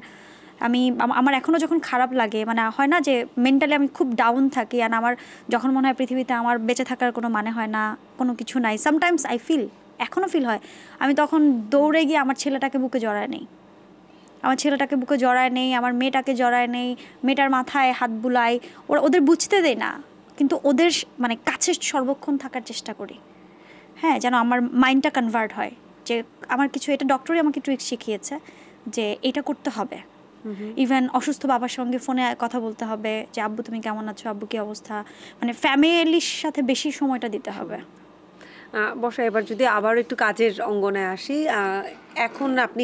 আমার এখনও যখন খারাপ লাগে, মানে হয় না যে মেন্টালি আমি খুব ডাউন থাকি, আর আমার যখন মনে হয় পৃথিবীতে আমার বেঁচে থাকার কোনো মানে হয় না, কোনো কিছু নাই, সামটাইমস আই ফিল, এখনও ফিল হয়, আমি তখন দৌড়ে গিয়ে আমার ছেলেটাকে বুকে জড়ায় নেই, আমার মেয়েটাকে জড়ায় নেই, মেয়েটার মাথায় হাত বুলাই। ওদের বুঝতে দেয় না, কিন্তু ওদের মানে কাছে সর্বক্ষণ থাকার চেষ্টা করি। হ্যাঁ, যেন আমার মাইন্ডটা কনভার্ট হয় যে আমার কিছু, এটা ডক্টরই আমাকে ট্রিক শিখিয়েছে যে এটা করতে হবে। ইভেন অসুস্থ বাবার সঙ্গে ফোনে কথা বলতে হবে যে আব্বু তুমি কেমন আছো, আব্বু কি অবস্থা, মানে ফ্যামিলির সাথে বেশি সময়টা দিতে হবে।
বর্ষা, এবার যদি আবার একটু কাজের অঙ্গনে আসি, এখন আপনি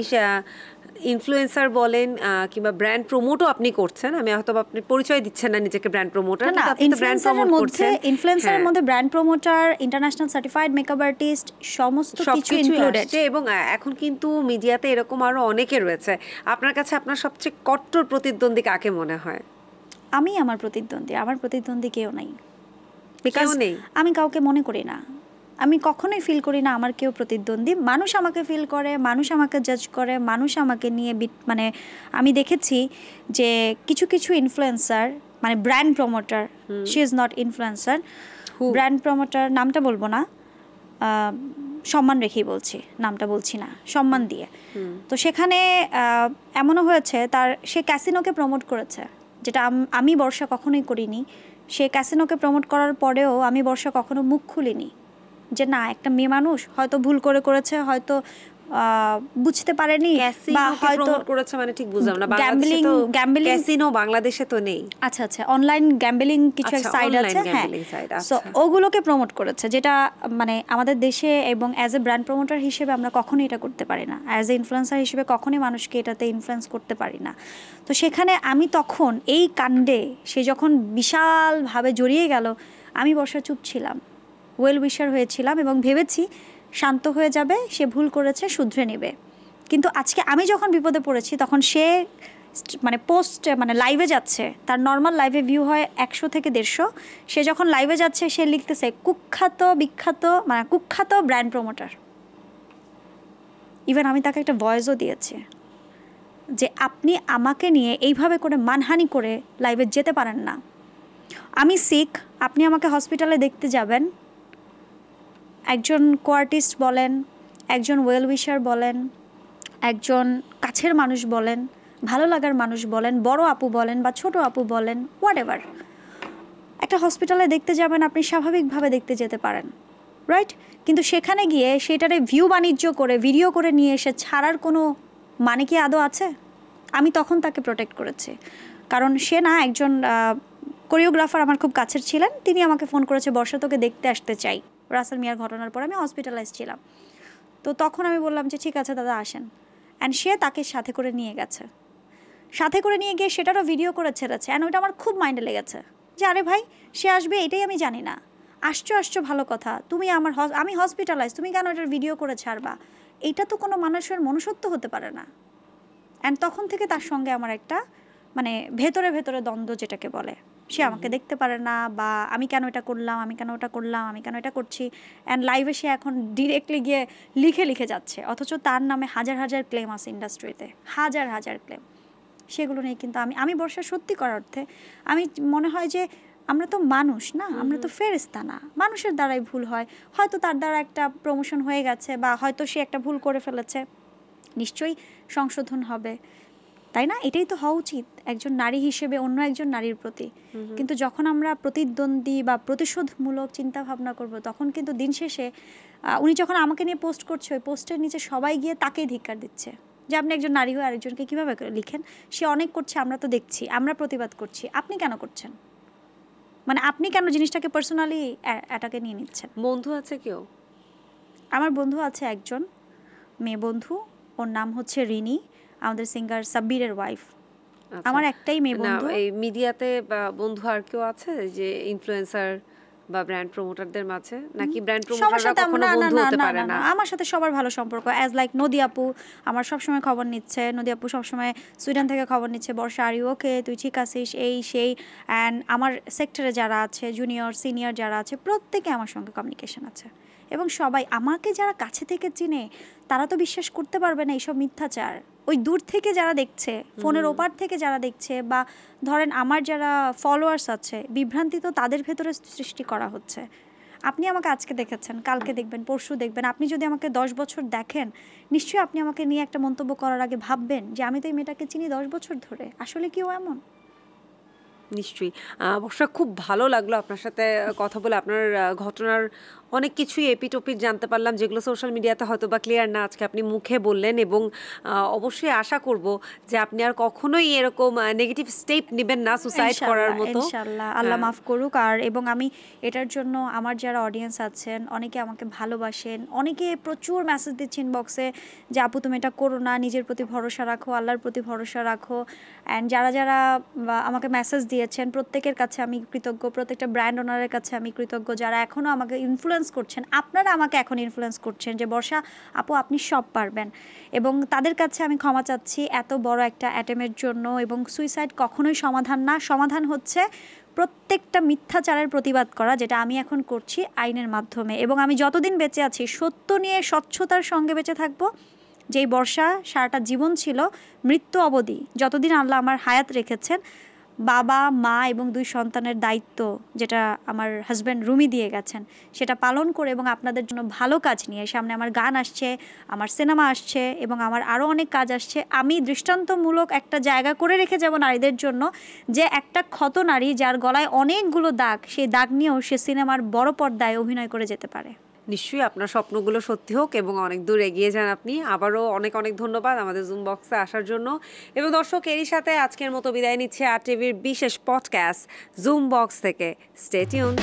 ইনফ্লুয়েন্সার বলেন কিংবা ব্র্যান্ড প্রমোটও আপনি করছেন। আমি হয়তো আপনি পরিচয় দিচ্ছেন না নিজেকে ব্র্যান্ড প্রমোটার,
না, ইনফ্লুয়েন্সারের মধ্যে brand promoter, international certified makeup artist, সমস্ত কিছু ইনক্লুডেড।
এবং এখন কিন্তু মিডিয়াতে এরকম আরো অনেকে রয়েছে। আপনার কাছে আপনার সবচেয়ে কট্টর প্রতিদ্বন্দ্বী কাকে মনে হয়?
আমি আমার প্রতিদ্বন্দ্বী কেউ নাই।
নেই,
আমি কাউকে মনে করি না, আমি কখনোই ফিল করি না আমার কেউ প্রতিদ্বন্দ্বী। মানুষ আমাকে ফিল করে, মানুষ আমাকে জাজ করে, মানুষ আমাকে নিয়ে মানে আমি দেখেছি যে কিছু কিছু ইনফ্লুয়েন্সার, মানে brand promoter, she is not influencer, brand promoter, নামটা বলবো না, সম্মান রেখেই বলছি, নামটা বলছি না, সম্মান দিয়ে। তো সেখানে এমনও হয়েছে সে ক্যাসিনোকে প্রমোট করেছে, যেটা আমি বর্ষা কখনোই করিনি। সে ক্যাসিনোকে প্রমোট করার পরেও আমি বর্ষা কখনো মুখ খুলিনি যে না, একটা মেয়ে মানুষ হয়তো ভুল করেছে, হয়তো বুঝতে পারেনি,
বা হয়তো করেছে, মানে ঠিক বুঝলাম না। গ্যাম্বলিং ক্যাসিনো বাংলাদেশে তো নেই।
আচ্ছা, অনলাইন গ্যাম্বলিং কিছু এক সাইট আছে, হ্যাঁ, সো ওগুলোকে প্রমোট করেছে, যেটা মানে আমাদের দেশে এবং অ্যাজ এ ব্র্যান্ড প্রমোটার হিসেবে আমরা কখনোই এটা করতে পারি না, অ্যাজ এ ইনফ্লুয়েন্সার হিসেবে কখনোই মানুষকে এটাতে ইনফ্লুয়েন্স করতে পারি না। তো সেখানে আমি তখন এই কাণ্ডে সে যখন বিশালভাবে জড়িয়ে গেল, আমি বর্ষা চুপ ছিলাম, ওয়েল উইশার হয়েছিলাম এবং ভেবেছি শান্ত হয়ে যাবে, সে ভুল করেছে, শুধরে নেবে। কিন্তু আজকে আমি যখন বিপদে পড়েছি তখন সে মানে মানে লাইভে যাচ্ছে, তার নর্মাল লাইভে ভিউ হয় 100 থেকে 150, সে যখন লাইভে যাচ্ছে সে লিখতেছে কুখ্যাত ব্র্যান্ড প্রমোটার। ইভেন আমি তাকে একটা ভয়েসও দিয়েছি যে আপনি আমাকে নিয়ে এইভাবে করে মানহানি করে লাইভে যেতে পারেন না, আমি সিক, আপনি আমাকে হসপিটালে দেখতে যাবেন, একজন কোয়ার্টিস্ট বলেন, একজন ওয়েল উইশার বলেন, একজন কাছের মানুষ বলেন, ভালো লাগার মানুষ বলেন, বড় আপু বলেন বা ছোট আপু বলেন, হোয়াট এভার, একটা হসপিটালে দেখতে যাবেন, আপনি স্বাভাবিকভাবে দেখতে যেতে পারেন, রাইট? কিন্তু সেখানে গিয়ে সেটারে ভিউ বাণিজ্য করে ভিডিও করে নিয়ে এসে ছাড়ার কোনো মানে কি আদৌ আছে? আমি তখন তাকে প্রোটেক্ট করেছি, কারণ সে না, একজন কোরিওগ্রাফার আমার খুব কাছের ছিলেন, তিনি আমাকে ফোন করেছে, বর্ষা তোকে দেখতে আসতে চাই, রাসেল মিয়ার ঘটনার পর আমি হসপিটালাইজ ছিলাম। তো তখন আমি বললাম যে ঠিক আছে দাদা আসেন, অ্যান্ড সে তাকে সাথে করে নিয়ে গেছে, সাথে করে নিয়ে গিয়ে সেটারও ভিডিও করে ছেড়েছে। অ্যান্ড ওইটা আমার খুব মাইন্ডে লেগেছে যে আরে ভাই, সে আসবে এটাই আমি জানি না,
আসছো আসছো ভালো কথা, তুমি আমি হসপিটালাইজ, তুমি কেন এটার ভিডিও করে ছাড়বা? এটা তো কোনো মানুষের মনুষ্যত্ব হতে পারে না। অ্যান্ড তখন থেকে তার সঙ্গে আমার একটা মানে ভেতরে ভেতরে দ্বন্দ্ব যেটাকে বলে, সে আমাকে দেখতে পারে না, বা আমি কেন এটা করলাম, আমি কেন ওটা করলাম, আমি কেন এটা করছি। অ্যান্ড লাইভে সে এখন ডিরেক্টলি গিয়ে লিখে লিখে যাচ্ছে, অথচ তার নামে হাজার হাজার ক্লেম আছে ইন্ডাস্ট্রিতে, হাজার হাজার ক্লেম। সেগুলো নিয়ে কিন্তু আমি বর্ষা সত্যি করার অর্থে আমি মনে হয় যে আমরা তো মানুষ না, আমরা তো ফেরেশতা না, মানুষের দ্বারাই ভুল হয়, হয়তো তার দ্বারা একটা প্রমোশন হয়ে গেছে বা হয়তো সে একটা ভুল করে ফেলেছে, নিশ্চয়ই সংশোধন হবে, তাই না? এটাই তো হওয়া উচিত একজন নারী হিসেবে অন্য একজন নারীর প্রতি। কিন্তু যখন আমরা প্রতিদ্বন্দ্বী বা প্রতিশোধমূলক চিন্তা ভাবনা করব, তখন কিন্তু দিন শেষে উনি যখন আমাকে নিয়ে পোস্ট করছে, ওই পোস্টের নিচে সবাই গিয়ে তাকেই ধিক্কার দিচ্ছে যে আপনি একজন নারী হয়ে আরেকজনকে কীভাবে লিখেন, সে অনেক করছে, আমরা তো দেখছি, আমরা প্রতিবাদ করছি, আপনি কেন করছেন? মানে আপনি কেন জিনিসটাকে পার্সোনালি অ্যাটাকে নিয়ে নিচ্ছেন?
বন্ধু আছে কেউ?
আমার বন্ধু আছে একজন মেয়ে বন্ধু, ওর নাম হচ্ছে রিনি, আমাদের সিঙ্গার সাব্বিরের ওয়াইফ।
আচ্ছা।
আমার একটাই মেয়ে
না,
বন্ধু।
এই মিডিয়াতে বন্ধু আর কেউ আছে যে ইনফ্লুয়েন্সার বা ব্র্যান্ড প্রমোটারদের মাঝে, নাকি ব্র্যান্ড
সবার
প্রমোটাররা
সাথে
কখনো বন্ধু হতে পারে না?
আমার সাথে সবার ভালো সম্পর্ক, অ্যাজ লাইক নদী আপু আমার সবসময় খবর নিচ্ছে, নদী আপু সবসময় সুইডেন থেকে খবর নিচ্ছে, বর্ষা আর ইউ ওকে, তুই ঠিক আছিস, এই সেই। অ্যান্ড আমার সেক্টরে যারা আছে, জুনিয়র সিনিয়র যারা আছে, প্রত্যেকে আমার সঙ্গে কমিউনিকেশন আছে। এবং সবাই আমাকে যারা কাছে থেকে চিনে, তারা তো বিশ্বাস করতে পারবে না এইসব মিথ্যাচার। ওই দূর থেকে যারা দেখছে, ফোনের ওপার থেকে যারা দেখছে, বা ধরেন আমার যারা ফলোয়ার্স আছে, বিভ্রান্তি তো তাদের ভেতরে সৃষ্টি করা হচ্ছে। আপনি আমাকে আজকে দেখেছেন, কালকে দেখবেন, পরশু দেখবেন। আপনি যদি আমাকে 10 বছর দেখেন, নিশ্চয়ই আপনি আমাকে নিয়ে একটা মন্তব্য করার আগে ভাববেন যে আমি তো এই মেয়েটাকে চিনি 10 বছর ধরে, আসলে কি ও এমন?
নিশ্চয়ই। অবশ্য খুব ভালো লাগলো আপনার সাথে কথা বলে। আপনার ঘটনার অনেক কিছুই এপিটোপিট জানতে পারলাম, যেগুলো সোশ্যাল মিডিয়াতে হয়তো বা ক্লিয়ার না, আজকে আপনি মুখে বললেন। এবং অবশ্যই আশা করব যে আপনি আর কখনোই এরকম নেগেটিভ স্টেপ নেবেন না সুসাইড করার মতো।
ইনশাআল্লাহ, আল্লাহ মাফ করুক। আর এবং আমি এটার জন্য আমার যারা অডিয়েন্স আছেন, অনেকে আমাকে ভালোবাসেন, অনেকে প্রচুর মেসেজ দিচ্ছেন বক্সে যে আপু তুমি এটা করো না, নিজের প্রতি ভরসা রাখো, আল্লাহর প্রতি ভরসা রাখো। অ্যান্ড যারা যারা আমাকে মেসেজ দিয়েছেন, প্রত্যেকের কাছে আমি কৃতজ্ঞ, প্রত্যেকটা ব্র্যান্ড ওনারের কাছে আমি কৃতজ্ঞ, যারা এখনও আমাকে ইনফ্লুয়েন্স করছেন। আপনারা আমাকে এখন ইনফ্লুয়েন্স করছেন যে বর্ষা আপু আপনি সব পারবেন, এবং তাদের কাছে আমি ক্ষমা চাচ্ছি এত বড় একটা অ্যাটেম্পের জন্য। এবং সুইসাইড কখনোই সমাধান না, সমাধান হচ্ছে প্রত্যেকটা মিথ্যাচারের প্রতিবাদ করা, যেটা আমি এখন করছি আইনের মাধ্যমে। এবং আমি যতদিন বেঁচে আছি সত্য নিয়ে স্বচ্ছতার সঙ্গে বেঁচে থাকবো। যেই বর্ষা সারাটা জীবন ছিল, মৃত্যু অবধি যতদিন আল্লাহ আমার হায়াত রেখেছেন, বাবা মা এবং 2 সন্তানের দায়িত্ব যেটা আমার হাজব্যান্ড রুমি দিয়ে গেছেন, সেটা পালন করে এবং আপনাদের জন্য ভালো কাজ নিয়ে, সামনে আমার গান আসছে, আমার সিনেমা আসছে, এবং আমার আরও অনেক কাজ আসছে। আমি দৃষ্টান্তমূলক একটা জায়গা করে রেখে যাব নারীদের জন্য, যে একটা ক্ষত নারী যার গলায় অনেকগুলো দাগ, সেই দাগ নিয়েও সে সিনেমার বড় পর্দায় অভিনয় করে যেতে পারে।
নিশ্চয়ই আপনার স্বপ্নগুলো সত্যি হোক এবং অনেক দূর এগিয়ে যান আপনি। আবারও অনেক অনেক ধন্যবাদ আমাদের জুম বক্সে আসার জন্য। এবং দর্শক, এরই সাথে আজকের মতো বিদায় নিচ্ছে আর টিভির বিশেষ পডকাস্ট জুম বক্স থেকে। Stay tuned.